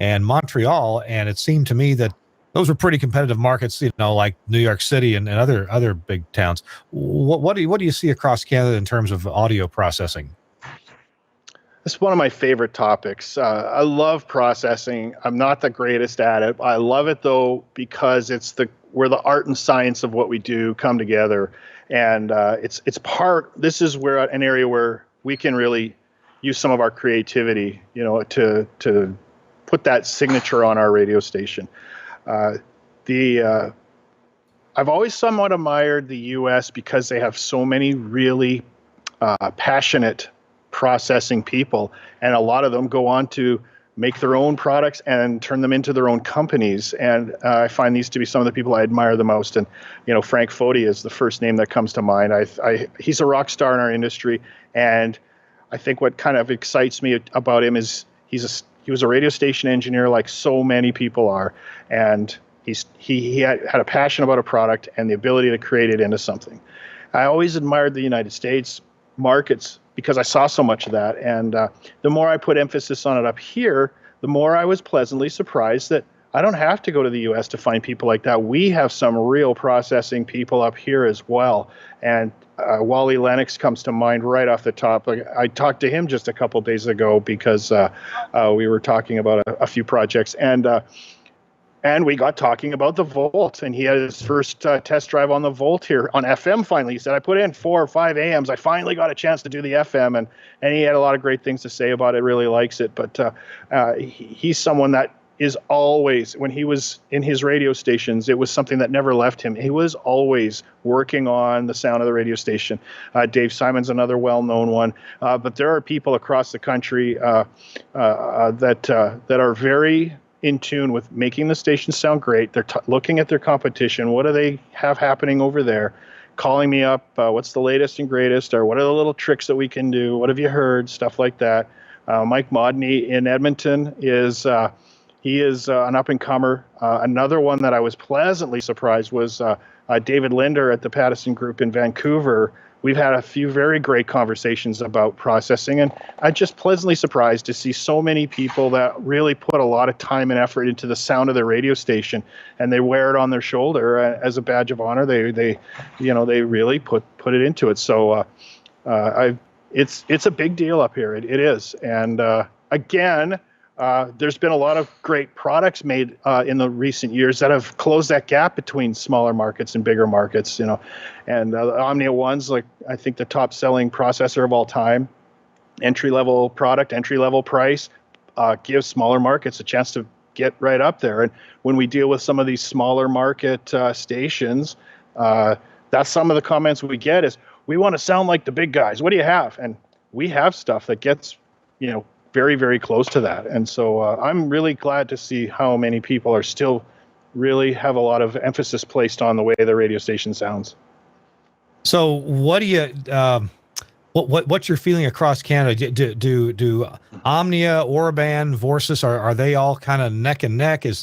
and Montreal, and it seemed to me that those were pretty competitive markets, like New York City and other big towns. What do you see across Canada in terms of audio processing? It's one of my favorite topics. I love processing. I'm not the greatest at it. I love it though because it's where the art and science of what we do come together, and this is where an area where we can really use some of our creativity, to put that signature on our radio station. I've always somewhat admired the U.S. because they have so many really passionate processing people, and a lot of them go on to make their own products and turn them into their own companies. And I find these to be some of the people I admire the most. And Frank Foti is the first name that comes to mind. He's a rock star in our industry, and I think what kind of excites me about him is he was a radio station engineer like so many people are, and he had a passion about a product and the ability to create it into something. I always admired the United States markets because I saw so much of that, and the more I put emphasis on it up here, the more I was pleasantly surprised that I don't have to go to the U.S. to find people like that. We have some real processing people up here as well, and Wally Lennox comes to mind right off the top. I talked to him just a couple days ago because we were talking about a few projects, and And we got talking about the Volt, and he had his first test drive on the Volt here on FM finally. He said, I put in 4 or 5 AMs. I finally got a chance to do the FM, and he had a lot of great things to say about it, really likes it. But he's someone that is always, when he was in his radio stations, it was something that never left him. He was always working on the sound of the radio station. Dave Simon's another well-known one. But there are people across the country that are very in tune with making the station sound great. They're looking at their competition. What do they have happening over there? Calling me up. What's the latest and greatest? Or what are the little tricks that we can do? What have you heard? Stuff like that. Mike Modney in Edmonton is he is an up-and-comer. Another one that I was pleasantly surprised was David Linder at the Pattison Group in Vancouver. We've had a few very great conversations about processing, and I'm just pleasantly surprised to see so many people that really put a lot of time and effort into the sound of their radio station, and they wear it on their shoulder as a badge of honor. They really put it into it. So it's a big deal up here. It is, and again. There's been a lot of great products made in the recent years that have closed that gap between smaller markets and bigger markets, and the Omnia One's like, I think, the top selling processor of all time. Entry-level product, entry-level price, gives smaller markets a chance to get right up there. And when we deal with some of these smaller market stations, that's some of the comments we get is, we want to sound like the big guys. What do you have? And we have stuff that gets, very, very close to that. And so I'm really glad to see how many people are still really have a lot of emphasis placed on the way the radio station sounds. So what do you, what's your feeling across Canada? Do Omnia, Orban, Vorsys, are they all kind of neck and neck? Is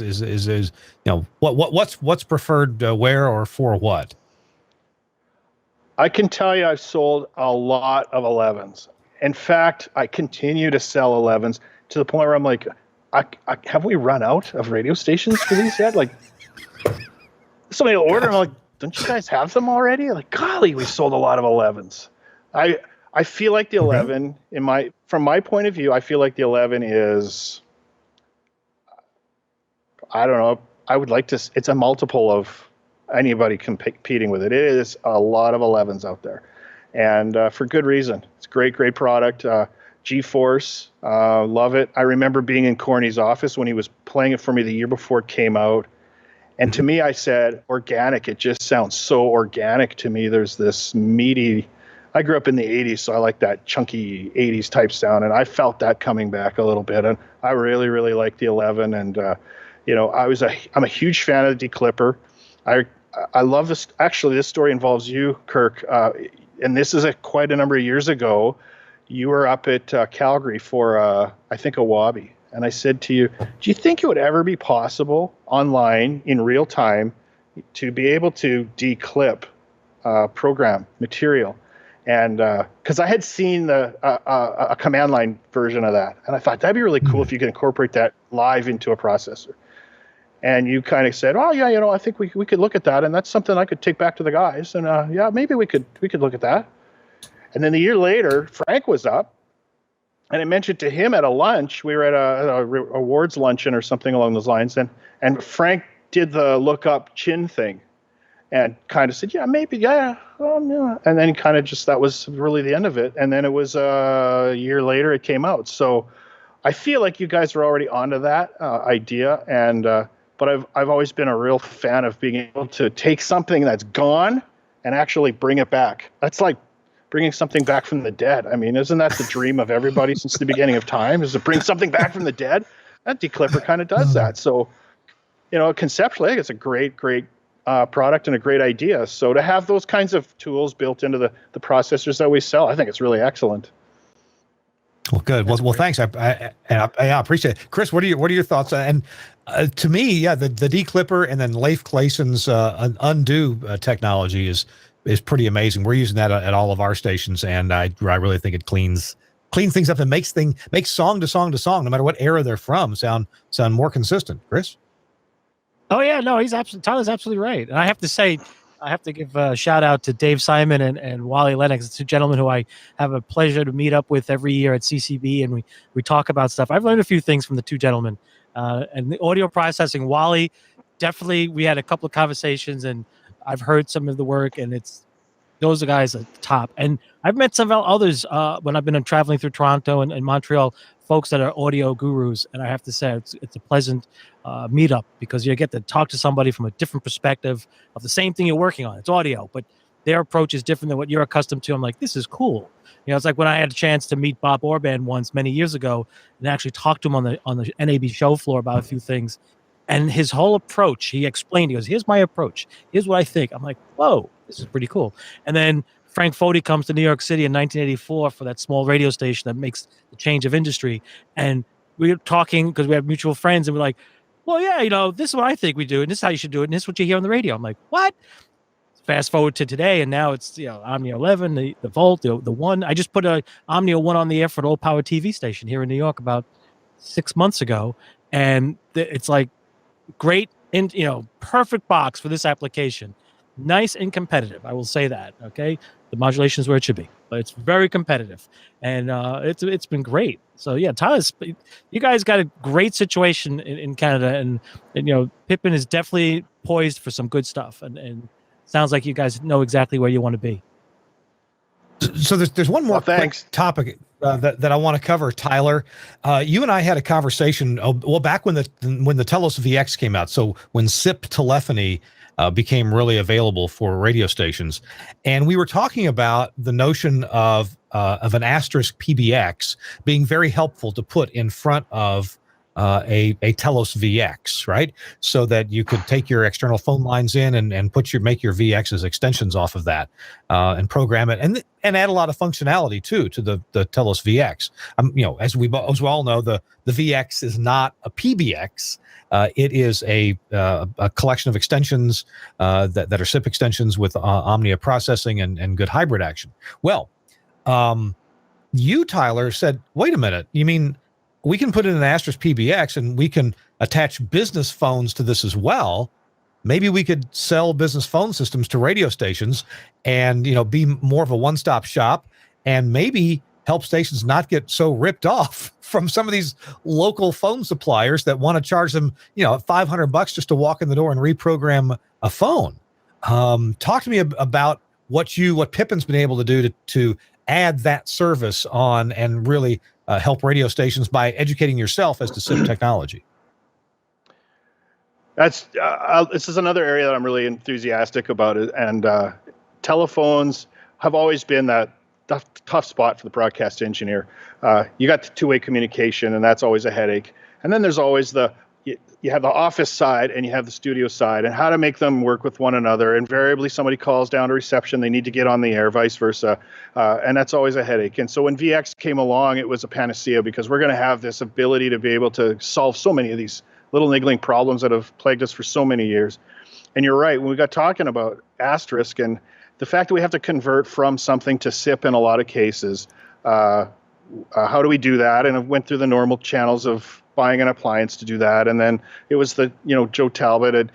what's preferred where or for what? I can tell you I've sold a lot of 11s. In fact, I continue to sell 11s to the point where I'm like, have we run out of radio stations for these yet? Like, somebody will order, and I'm like, don't you guys have them already? Like, golly, we sold a lot of 11s. I feel like the 11, from my point of view, I feel like the 11 is, I don't know, I would like to, it's a multiple of anybody competing with it. It is a lot of 11s out there. And for good reason. It's a great product. GeForce, love it. I remember being in Corny's office when he was playing it for me the year before it came out. And to me, I said, organic. It just sounds so organic to me. There's this meaty, I grew up in the 80s, so I like that chunky 80s type sound. And I felt that coming back a little bit. And I really, really like the 11. And, I'm a huge fan of the declipper. I love this. Actually, this story involves you, Kirk. And this is quite a number of years ago. You were up at Calgary for, I think, a Wabi. And I said to you, do you think it would ever be possible online in real time to be able to declip program material? And because I had seen a command line version of that. And I thought that'd be really cool if you could incorporate that live into a processor. And you kind of said, oh, yeah, I think we could look at that. And that's something I could take back to the guys. And yeah, maybe we could look at that. And then a year later, Frank was up. And I mentioned to him at a lunch, we were at a awards luncheon or something along those lines. And Frank did the look up chin thing and kind of said, yeah, maybe, yeah. Yeah. And then kind of just, that was really the end of it. And then it was a year later, it came out. So I feel like you guys are already onto that idea. And, but I've always been a real fan of being able to take something that's gone and actually bring it back. That's like bringing something back from the dead. I mean, isn't that the dream of everybody since the beginning of time, is to bring something back from the dead? That declipper kind of does that. So, conceptually, I think it's a great product and a great idea. So to have those kinds of tools built into the processors that we sell, I think it's really excellent. Well, good. Well, thanks. I appreciate it. Chris, what are your thoughts? And to me, yeah, the declipper and then Leif Claeson's undo technology is pretty amazing. We're using that at all of our stations, and I really think it cleans things up and makes song to song to song, no matter what era they're from, sound more consistent. Chris? Oh yeah, no, Tyler's absolutely right. And I have to say, I have to give a shout out to Dave Simon and Wally Lennox, two gentlemen who I have a pleasure to meet up with every year at CCB, and we talk about stuff. I've learned a few things from the two gentlemen. And the audio processing, Wally definitely, we had a couple of conversations, and I've heard some of the work, and those are guys at the top. And I've met some others when I've been traveling through Toronto and Montreal, folks that are audio gurus. And I have to say, it's a pleasant meetup, because you get to talk to somebody from a different perspective of the same thing you're working on. It's audio, but their approach is different than what you're accustomed to. I'm like, this is cool. It's like when I had a chance to meet Bob Orban once many years ago and actually talk to him on the NAB show floor about a few things. And his whole approach, he explained, he goes, here's my approach. Here's what I think. I'm like, whoa, this is pretty cool. And then Frank Foti comes to New York City in 1984 for that small radio station that makes the change of industry. And we were talking because we have mutual friends, and we're like, well, yeah, this is what I think we do, and this is how you should do it, and this is what you hear on the radio. I'm like, what? Fast forward to today, and now it's Omnia 11, the Volt, the One. I just put a Omnia 1 on the air for an old power TV station here in New York about 6 months ago, and it's like great, perfect box for this application. Nice and competitive, I will say that. Okay, the modulation is where it should be, but it's very competitive, and it's been great. So yeah, Tyler, you guys got a great situation in Canada, and Pippin is definitely poised for some good stuff, and sounds like you guys know exactly where you want to be. So there's one more quick topic that I want to cover, Tyler. You and I had a conversation back when the Telos VX came out. So when SIP telephony became really available for radio stations, and we were talking about the notion of an Asterisk PBX being very helpful to put in front of a Telos VX, right? So that you could take your external phone lines in and make your VXs extensions off of that, and program it and add a lot of functionality too to the Telos VX. As we all know, the VX is not a PBX. It is a collection of extensions that are SIP extensions with Omnia processing and good hybrid action. Well, you, Tyler, said, wait a minute, you mean we can put in an Asterisk PBX and we can attach business phones to this as well? Maybe we could sell business phone systems to radio stations and, be more of a one-stop shop, and maybe help stations not get so ripped off from some of these local phone suppliers that want to charge them, $500 just to walk in the door and reprogram a phone. Talk to me about what Pippin's been able to do to add that service on and really help radio stations by educating yourself as to SIP technology. This is another area that I'm really enthusiastic about, and telephones have always been that tough spot for the broadcast engineer. You got the two-way communication, and that's always a headache. And then there's always you have the office side and you have the studio side, and how to make them work with one another. Invariably, somebody calls down to reception, they need to get on the air, vice versa, and that's always a headache. And so when VX came along, it was a panacea, because we're going to have this ability to be able to solve so many of these little niggling problems that have plagued us for so many years. And you're right, when we got talking about Asterisk and the fact that we have to convert from something to SIP in a lot of cases, how do we do that? And I went through the normal channels of buying an appliance to do that. And then it was Joe Talbot had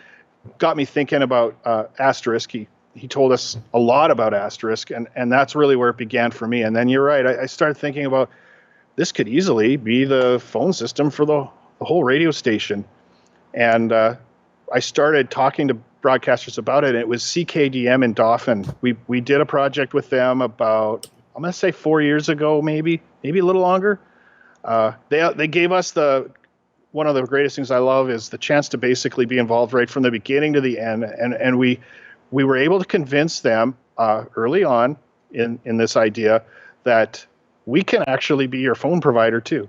got me thinking about Asterisk. He told us a lot about Asterisk, and that's really where it began for me. And then you're right, I started thinking about this could easily be the phone system for the whole radio station. And I started talking to broadcasters about it, and it was CKDM in Dauphin. We did a project with them about, I'm going to say 4 years ago, maybe a little longer. They gave us one of the greatest things I love is the chance to basically be involved right from the beginning to the end, and we were able to convince them early on in this idea that we can actually be your phone provider too,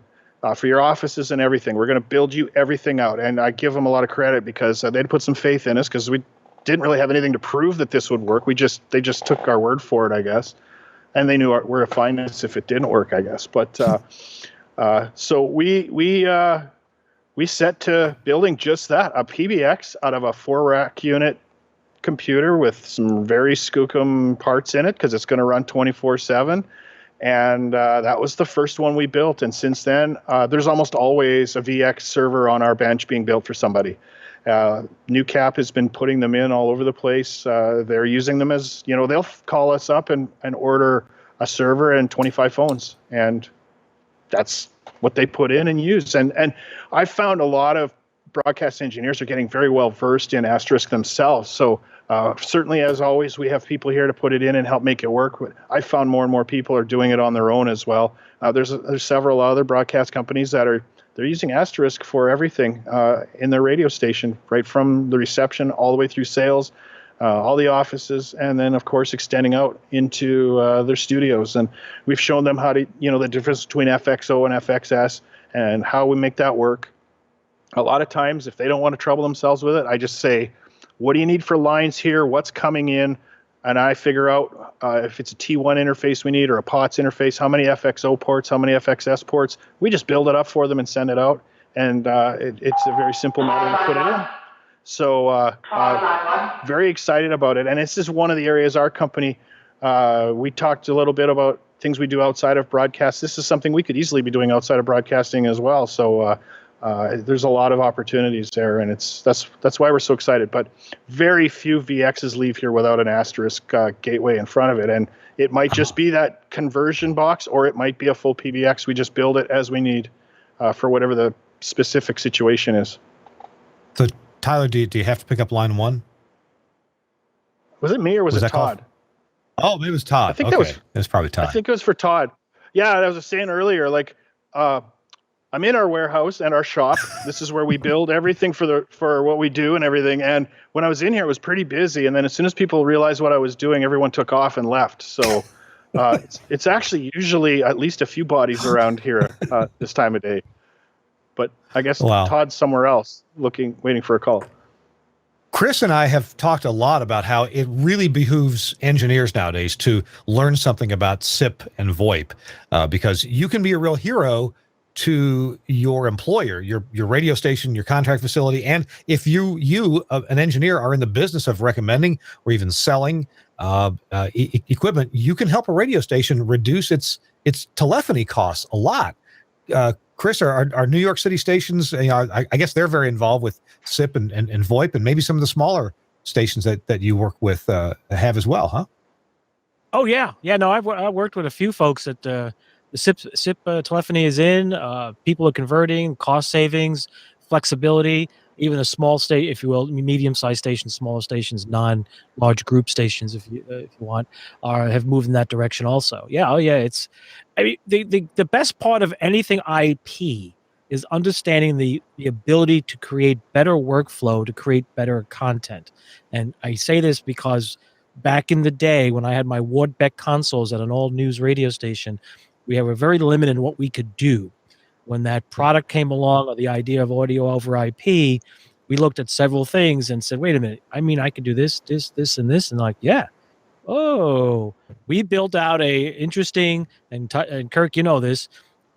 for your offices and everything. We're going to build you everything out, and I give them a lot of credit because they'd put some faith in us, because we didn't really have anything to prove that this would work. They just took our word for it, I guess, and they knew where to find us if it didn't work, I guess. But so we set to building just that, a PBX out of a 4-rack unit computer with some very skookum parts in it, because it's going to run 24/7. And that was the first one we built. And since then, there's almost always a VX server on our bench being built for somebody. NewCap has been putting them in all over the place. They're using them as, they'll call us up and order a server and 25 phones. And that's what they put in and use. And I found a lot of broadcast engineers are getting very well versed in Asterisk themselves. So certainly, as always, we have people here to put it in and help make it work. But I found more and more people are doing it on their own as well. There's several other broadcast companies that they're using Asterisk for everything in their radio station, right from the reception all the way through sales, all the offices, and then of course extending out into their studios. And we've shown them how to, the difference between FXO and FXS and how we make that work. A lot of times, if they don't want to trouble themselves with it, I just say, what do you need for lines here? What's coming in? And I figure out if it's a T1 interface we need or a POTS interface, how many FXO ports, how many FXS ports. We just build it up for them and send it out. And it's a very simple matter to put it in. So very excited about it. And it's just one of the areas our company, we talked a little bit about things we do outside of broadcast. This is something we could easily be doing outside of broadcasting as well. So there's a lot of opportunities there, and that's why we're so excited. But very few VXs leave here without an Asterisk gateway in front of it, and it might just be that conversion box, or it might be a full PBX. We just build it as we need for whatever the specific situation is. So, Tyler, do you have to pick up line 1? Was it me or was it Todd? Oh, maybe it was Todd. I think it was probably Todd. I think it was for Todd. Yeah, I was saying earlier, like. I'm in our warehouse and our shop. This is where we build everything for what we do and everything. And when I was in here, it was pretty busy. And then as soon as people realized what I was doing, everyone took off and left. So it's actually usually at least a few bodies around here this time of day. But I guess Todd's somewhere else waiting for a call. Chris and I have talked a lot about how it really behooves engineers nowadays to learn something about SIP and VoIP because you can be a real hero to your employer, your radio station, your contract facility, and if you an engineer are in the business of recommending or even selling equipment, you can help a radio station reduce its telephony costs a lot. Chris, are New York City stations? I guess they're very involved with SIP and VoIP, and maybe some of the smaller stations that you work with have as well, huh? Oh yeah. No, I've worked with a few folks that. The SIP telephony is in. People are converting, cost savings, flexibility. Even a small state, if you will, medium-sized stations, smaller stations, non-large group stations, if you want, have moved in that direction also. Yeah, the best part of anything IP is understanding the ability to create better workflow, to create better content. And I say this because back in the day when I had my Ward Beck consoles at an all-news radio station, we were very limited in what we could do. When that product came along, or the idea of audio over IP, we looked at several things and said, wait a minute, I could do this, and this. And like, yeah. Oh, we built out a interesting, and Kirk, you know this,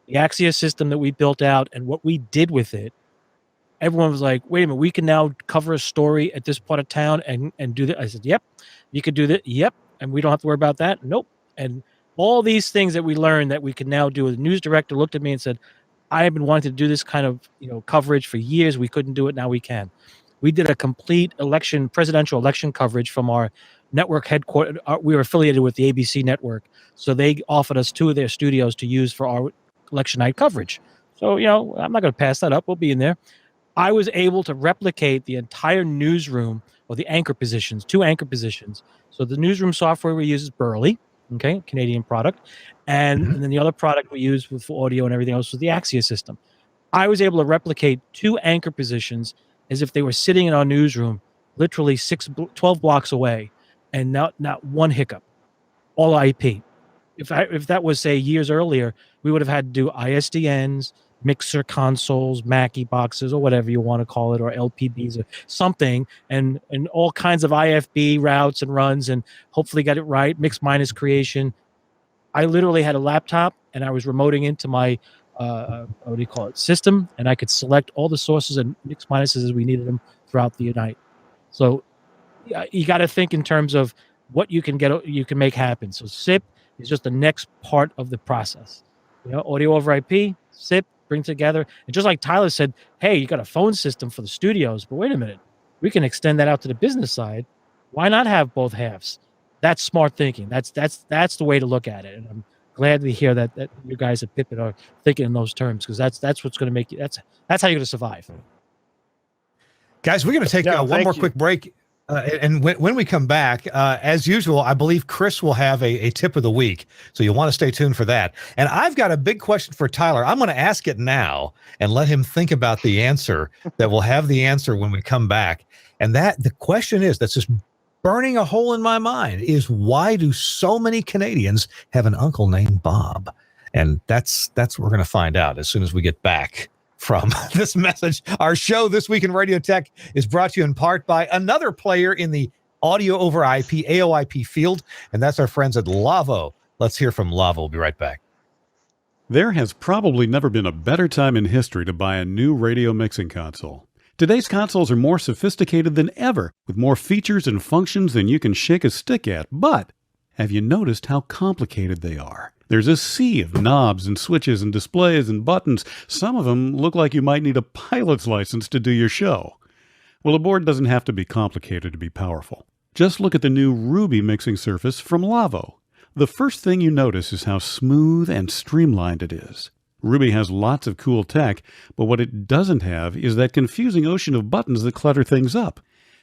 the Axia system that we built out and what we did with it. Everyone was like, wait a minute, we can now cover a story at this part of town and do that. I said, yep. You could do that. Yep. And we don't have to worry about that. Nope. And all these things that we learned that we can now do. The news director looked at me and said, I have been wanting to do this kind of coverage for years. We couldn't do it. Now we can. We did a complete presidential election coverage from our network headquarters. We were affiliated with the ABC network. So they offered us 2 of their studios to use for our election night coverage. So, I'm not going to pass that up. We'll be in there. I was able to replicate the entire newsroom, or the anchor positions, 2 anchor positions. So the newsroom software we use is Burley. Okay, Canadian product. And then the other product we use for audio and everything else was the Axia system. I was able to replicate 2 anchor positions as if they were sitting in our newsroom, literally 12 blocks away, and not one hiccup. All IP. If that was, say, years earlier, we would have had to do ISDNs, mixer consoles, Mackie boxes, or whatever you want to call it, or LPBs or something, and all kinds of IFB routes and runs, and hopefully got it right, mix minus creation. I literally had a laptop, and I was remoting into my system, and I could select all the sources and mix minuses as we needed them throughout the night. So you got to think in terms of what you can make happen. So SIP is just the next part of the process. Audio over IP, SIP, bring together. And just like Tyler said, hey, you got a phone system for the studios, but wait a minute, we can extend that out to the business side. Why not have both halves? That's smart thinking. That's the way to look at it. And I'm glad to hear that you guys at Pippin are thinking in those terms, because that's what's going to make you. That's how you're going to survive. Guys, we're going to take one more quick break. And when we come back, as usual, I believe Chris will have a tip of the week. So you'll want to stay tuned for that. And I've got a big question for Tyler. I'm going to ask it now and let him think about the answer that we'll have the answer when we come back. And the question is, that's just burning a hole in my mind, is why do so many Canadians have an uncle named Bob? And that's what we're going to find out as soon as we get back from this message. Our show, This Week in Radio Tech, is brought to you in part by another player in the audio over IP, AoIP field, and that's our friends at Lavo. Let's hear from Lavo. We'll be right back. There has probably never been a better time in history to buy a new radio mixing console. Today's consoles are more sophisticated than ever, with more features and functions than you can shake a stick at. But have you noticed how complicated they are? There's a sea of knobs and switches and displays and buttons. Some of them look like you might need a pilot's license to do your show. Well, a board doesn't have to be complicated to be powerful. Just look at the new Ruby mixing surface from Lavo. The first thing you notice is how smooth and streamlined it is. Ruby has lots of cool tech, but what it doesn't have is that confusing ocean of buttons that clutter things up.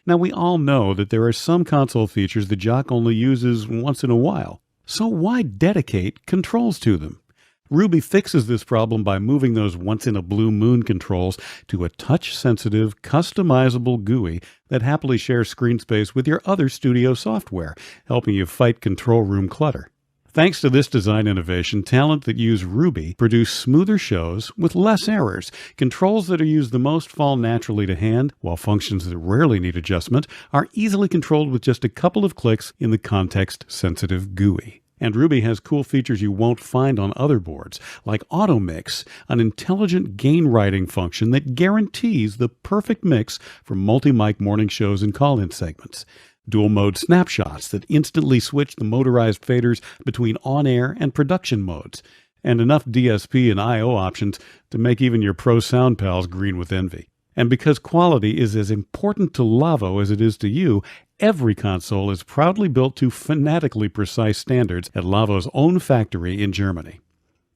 Now, we all know that there are some console features the jock only uses once in a while. So why dedicate controls to them? Ruby fixes this problem by moving those once-in-a-blue-moon controls to a touch-sensitive, customizable GUI that happily shares screen space with your other studio software, helping you fight control room clutter. Thanks to this design innovation, talent that use Ruby produce smoother shows with less errors. Controls that are used the most fall naturally to hand, while functions that rarely need adjustment are easily controlled with just a couple of clicks in the context-sensitive GUI. And Ruby has cool features you won't find on other boards, like Auto Mix, an intelligent gain writing function that guarantees the perfect mix for multi-mic morning shows and call-in segments. Dual mode snapshots that instantly switch the motorized faders between on-air and production modes, and enough DSP and I/O options to make even your pro sound pals green with envy. And because quality is as important to Lavo as it is to you, every console is proudly built to fanatically precise standards at Lavo's own factory in Germany.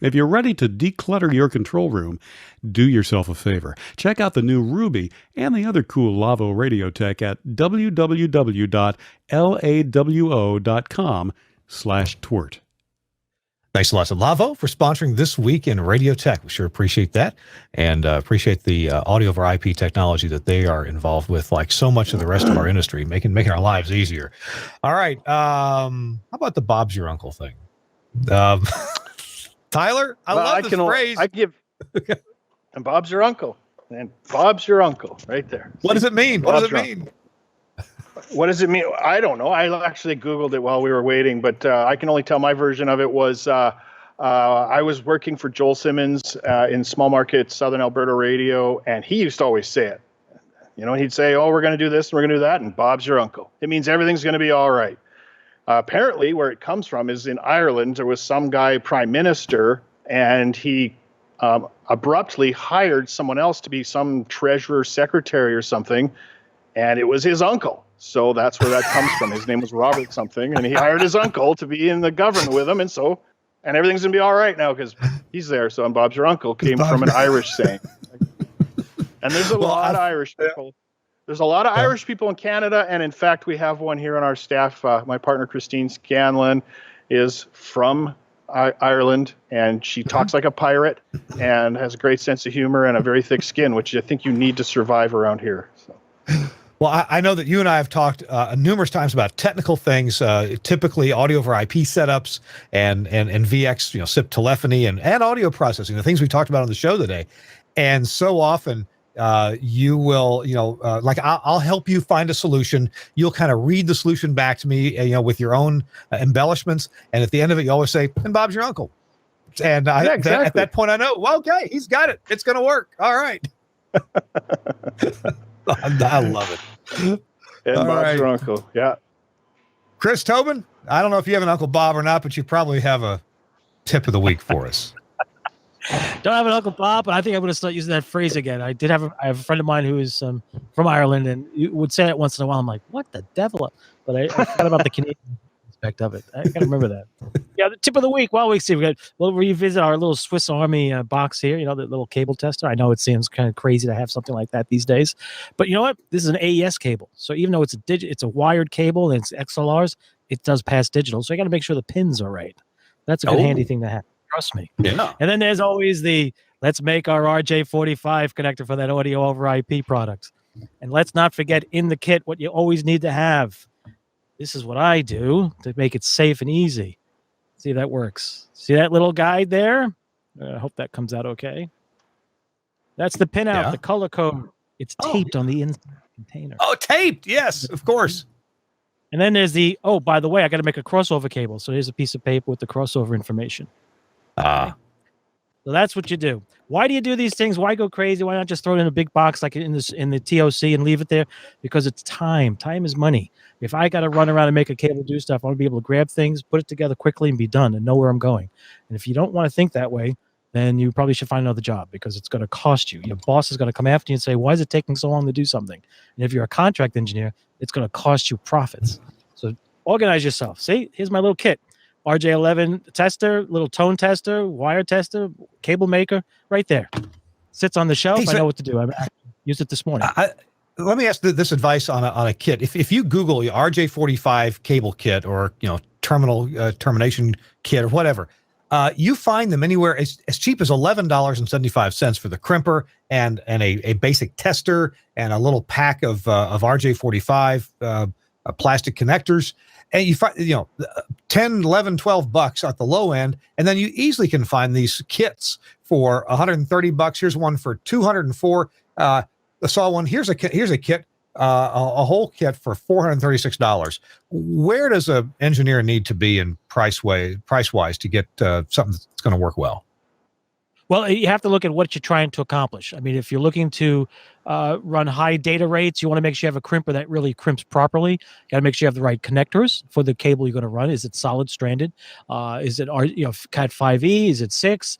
If you're ready to declutter your control room, do yourself a favor. Check out the new Ruby and the other cool Lavo radio tech at www.lawo.com/TWiRT. Thanks a lot to Lavo for sponsoring This Week in Radio Tech. We sure appreciate that, and appreciate the audio over IP technology that they are involved with, like so much of the rest of our industry, making our lives easier. All right, how about the Bob's Your Uncle thing? Tyler, I love this phrase. And Bob's your uncle, and Bob's your uncle, right there. What does it mean? What does it mean? What does it mean? I don't know. I actually Googled it while we were waiting, but I can only tell my version of it was I was working for Joel Simmons in small market Southern Alberta radio, and he used to always say it. You know, he'd say, "Oh, we're going to do this, and we're going to do that," and Bob's your uncle. It means everything's going to be all right. Apparently, where it comes from is in Ireland. There was some guy, prime minister, and he abruptly hired someone else to be some treasurer, secretary, or something, and it was his uncle. So that's where that comes from. His name was Robert something, and he hired his uncle to be in the government with him, and everything's gonna be all right now because he's there. So, and Bob's your uncle came from an Irish saying. And there's a lot of Irish people. There's a lot of Irish people in Canada, and in fact, we have one here on our staff. My partner Christine Scanlon is from Ireland, and she talks like a pirate and has a great sense of humor and a very thick skin, which I think you need to survive around here. So. Well, I know that you and I have talked numerous times about technical things, typically audio over IP setups and VX, SIP telephony and audio processing, the things we talked about on the show today. And so often you will, like I'll help you find a solution. You'll kind of read the solution back to me, with your own embellishments. And at the end of it, you always say, "And Bob's your uncle." And at that point, I know, well, okay, he's got it. It's going to work. All right. I love it. And Bob's your uncle. Yeah. Chris Tobin, I don't know if you have an Uncle Bob or not, but you probably have a tip of the week for us. Don't have an Uncle Bob, but I think I'm going to start using that phrase again. I have a friend of mine who is from Ireland, and you would say it once in a while. I'm like, what the devil? But I forgot about the Canadian aspect of it. I got to remember that. Yeah, the tip of the week. Well, we'll revisit our little Swiss Army box here. You know, the little cable tester. I know it seems kind of crazy to have something like that these days, but you know what? This is an AES cable. So even though it's a wired cable and it's XLRs, it does pass digital. So you got to make sure the pins are right. That's a good handy thing to have. Trust me. Yeah. And then there's always let's make our RJ45 connector for that audio over IP product. And let's not forget in the kit what you always need to have. This is what I do to make it safe and easy. See if that works. See that little guide there? I hope that comes out okay. That's the pinout, the color code. It's taped on the inside container. Oh, taped. Yes, of course. And then there's by the way, I got to make a crossover cable. So here's a piece of paper with the crossover information. So that's what you do. Why do you do these things? Why go crazy? Why not just throw it in a big box like in the TOC and leave it there? Because it's time. Time is money. If I got to run around and make a cable do stuff, I want to be able to grab things, put it together quickly, and be done and know where I'm going. And if you don't want to think that way, then you probably should find another job because it's going to cost you. Your boss is going to come after you and say, why is it taking so long to do something? And if you're a contract engineer, it's going to cost you profits. So organize yourself. See, here's my little kit. RJ11 tester, little tone tester, wire tester, cable maker, right there. Sits on the shelf. Hey, so I know what to do. I used it this morning. Let me ask this advice on a kit. If you Google your RJ45 cable kit or termination kit or whatever, you find them anywhere as cheap as $11.75 for the crimper and a basic tester and a little pack of RJ45 plastic connectors. And you find, 10, 11, 12 bucks at the low end. And then you easily can find these kits for $130. Here's one for $204. I saw one. Here's a kit, a whole kit for $436. Where does an engineer need to be in price wise to get something that's going to work well? Well, you have to look at what you're trying to accomplish. I mean, if you're looking to run high data rates, you want to make sure you have a crimper that really crimps properly. You got to make sure you have the right connectors for the cable you're going to run. Is it solid stranded? Is it Cat 5e? Is it 6?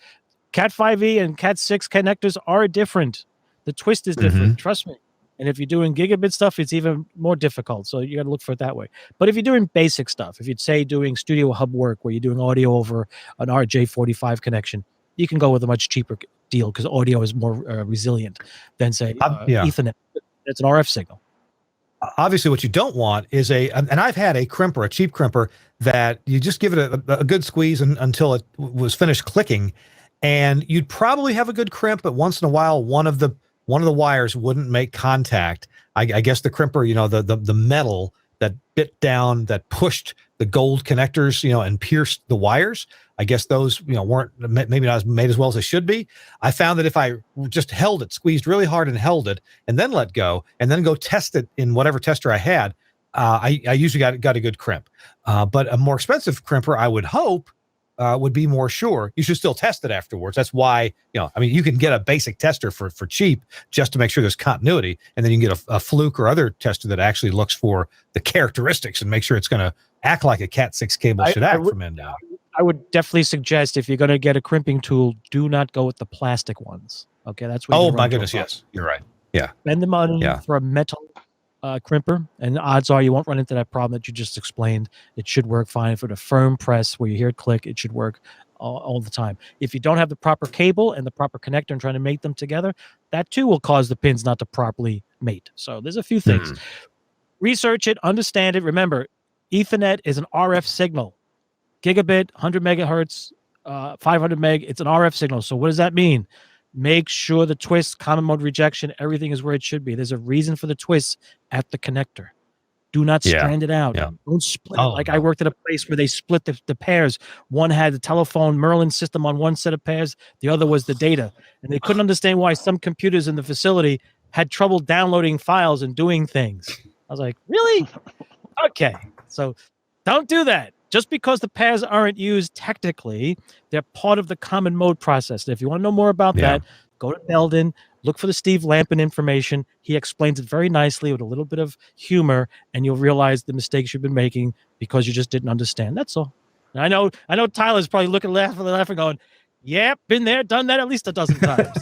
Cat 5e and Cat 6 connectors are different. The twist is different. Trust me. And if you're doing gigabit stuff, it's even more difficult. So you got to look for it that way. But if you're doing basic stuff, if you'd say doing studio hub work where you're doing audio over an RJ45 connection, you can go with a much cheaper deal because audio is more resilient than, say, Ethernet. It's an RF signal. Obviously, what you don't want is and I've had a crimper, a cheap crimper, that you just give it a good squeeze until it was finished clicking, and you'd probably have a good crimp, but once in a while, one of the wires wouldn't make contact. I guess the crimper, the metal that bit down, that pushed the gold connectors, and pierced the wires. I guess those, weren't maybe not as made as well as they should be. I found that if I just held it, squeezed really hard and held it, and then let go, and then go test it in whatever tester I had, I usually got a good crimp. But a more expensive crimper, I would hope, would be more sure. You should still test it afterwards. That's why, you can get a basic tester for cheap just to make sure there's continuity, and then you can get a Fluke or other tester that actually looks for the characteristics and make sure it's going to act like a Cat 6 cable should act from end out. I would definitely suggest if you're going to get a crimping tool, do not go with the plastic ones. Okay, that's what. Oh my goodness, yes, you're right. Yeah, spend the money for a metal crimper, and odds are you won't run into that problem that you just explained. It should work fine for the firm press where you hear it click. It should work all the time. If you don't have the proper cable and the proper connector and trying to mate them together, that too will cause the pins not to properly mate. So there's a few things. Research it, understand it. Remember, Ethernet is an RF signal. Gigabit, 100 megahertz, 500 meg, it's an RF signal. So what does that mean? Make sure the twist, common mode rejection, everything is where it should be. There's a reason for the twist at the connector. Do not strand it out. Yeah. Don't split it. I worked at a place where they split the pairs. One had the telephone Merlin system on one set of pairs. The other was the data. And they couldn't understand why some computers in the facility had trouble downloading files and doing things. I was like, really? Okay. So don't do that. Just because the pairs aren't used technically, they're part of the common mode process. And if you want to know more about that, go to Belden, look for the Steve Lampin information. He explains it very nicely with a little bit of humor, and you'll realize the mistakes you've been making because you just didn't understand. That's all. And I know Tyler's probably laughing, going, "Yeah, been there, done that at least a dozen times."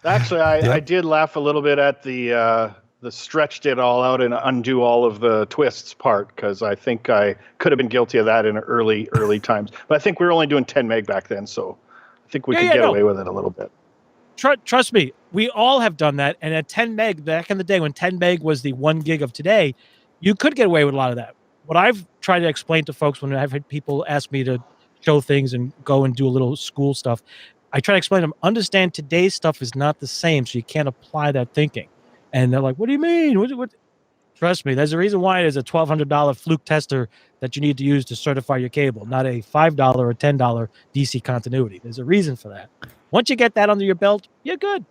Actually, I did laugh a little bit at the stretched it all out and undo all of the twists part, because I think I could have been guilty of that in early times. But I think we were only doing 10 meg back then, so I think we could get away with it a little bit. Trust me, we all have done that. And at 10 meg, back in the day when 10 meg was the 1 gig of today, you could get away with a lot of that. What I've tried to explain to folks when I've had people ask me to show things and go and do a little school stuff, I try to explain to them, understand today's stuff is not the same, so you can't apply that thinking. And they're like, what do you mean? What? Trust me, there's a reason why there's a $1,200 fluke tester that you need to use to certify your cable, not a $5 or $10 DC continuity. There's a reason for that. Once you get that under your belt, you're good.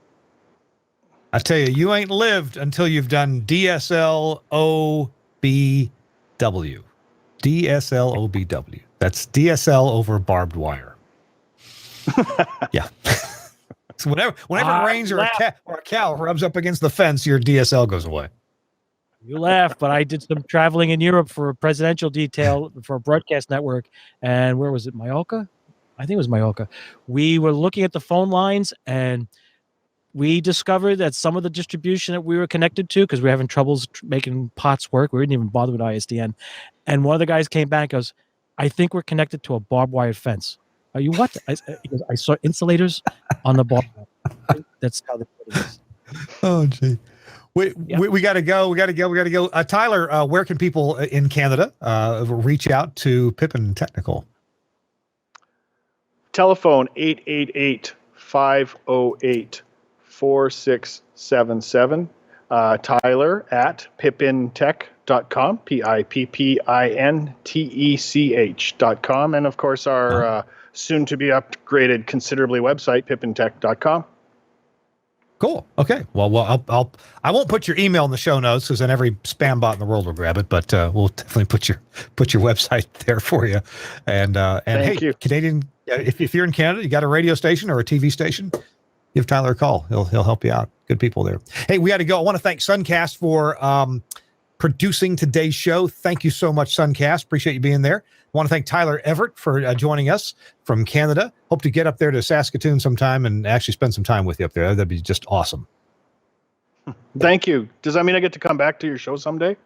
I tell you, you ain't lived until you've done DSL OBW. DSL OBW. That's DSL over barbed wire. Yeah. So whenever it rains or a cow rubs up against the fence, your DSL goes away. You laugh, but I did some traveling in Europe for a presidential detail for a broadcast network. And where was it? Mallorca? I think it was Mallorca. We were looking at the phone lines, and we discovered that some of the distribution that we were connected to, because we were having troubles making POTS work, we didn't even bother with ISDN. And one of the guys came back and goes, I think we're connected to a barbed wire fence. Are you what? I saw insulators on the barbed wire. That's how they put it. Oh, gee. We got to go. We got to go. Tyler, where can people in Canada reach out to Pippin Technical? Telephone 888-508-4677. Tyler at pippintech.com, PIPPINTECH.com. And of course, our soon to be upgraded considerably website, pippintech.com. Cool. Okay. Well, I won't put your email in the show notes, because then every spam bot in the world will grab it. But we'll definitely put your website there for you. And Thank you. Canadian, if you're in Canada, you got a radio station or a TV station, give Tyler a call. He'll help you out. Good people there. Hey, we got to go. I want to thank Suncast for producing today's show. Thank you so much, Suncast. Appreciate you being there. I want to thank Tyler Everett for joining us from Canada. Hope to get up there to Saskatoon sometime and actually spend some time with you up there. That'd be just awesome. Thank you. Does that mean I get to come back to your show someday?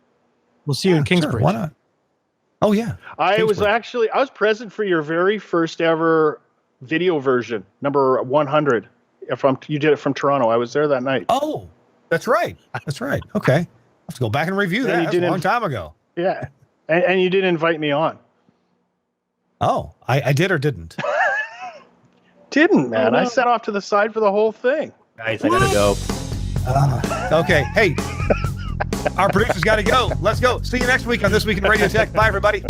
We'll see you in Kingsbridge. Sure, why not? Oh, yeah. I was present for your very first ever video version, number 100. You did it from Toronto. I was there that night. Oh, that's right. That's right. Okay. I have to go back and review that. That's a long time ago. Yeah. And you didn't invite me on. Oh, I did or didn't? Didn't, man. I sat off to the side for the whole thing. Guys, I gotta go. Okay. Hey, our producer's got to go. Let's go. See you next week on This Week in Radio Tech. Bye, everybody.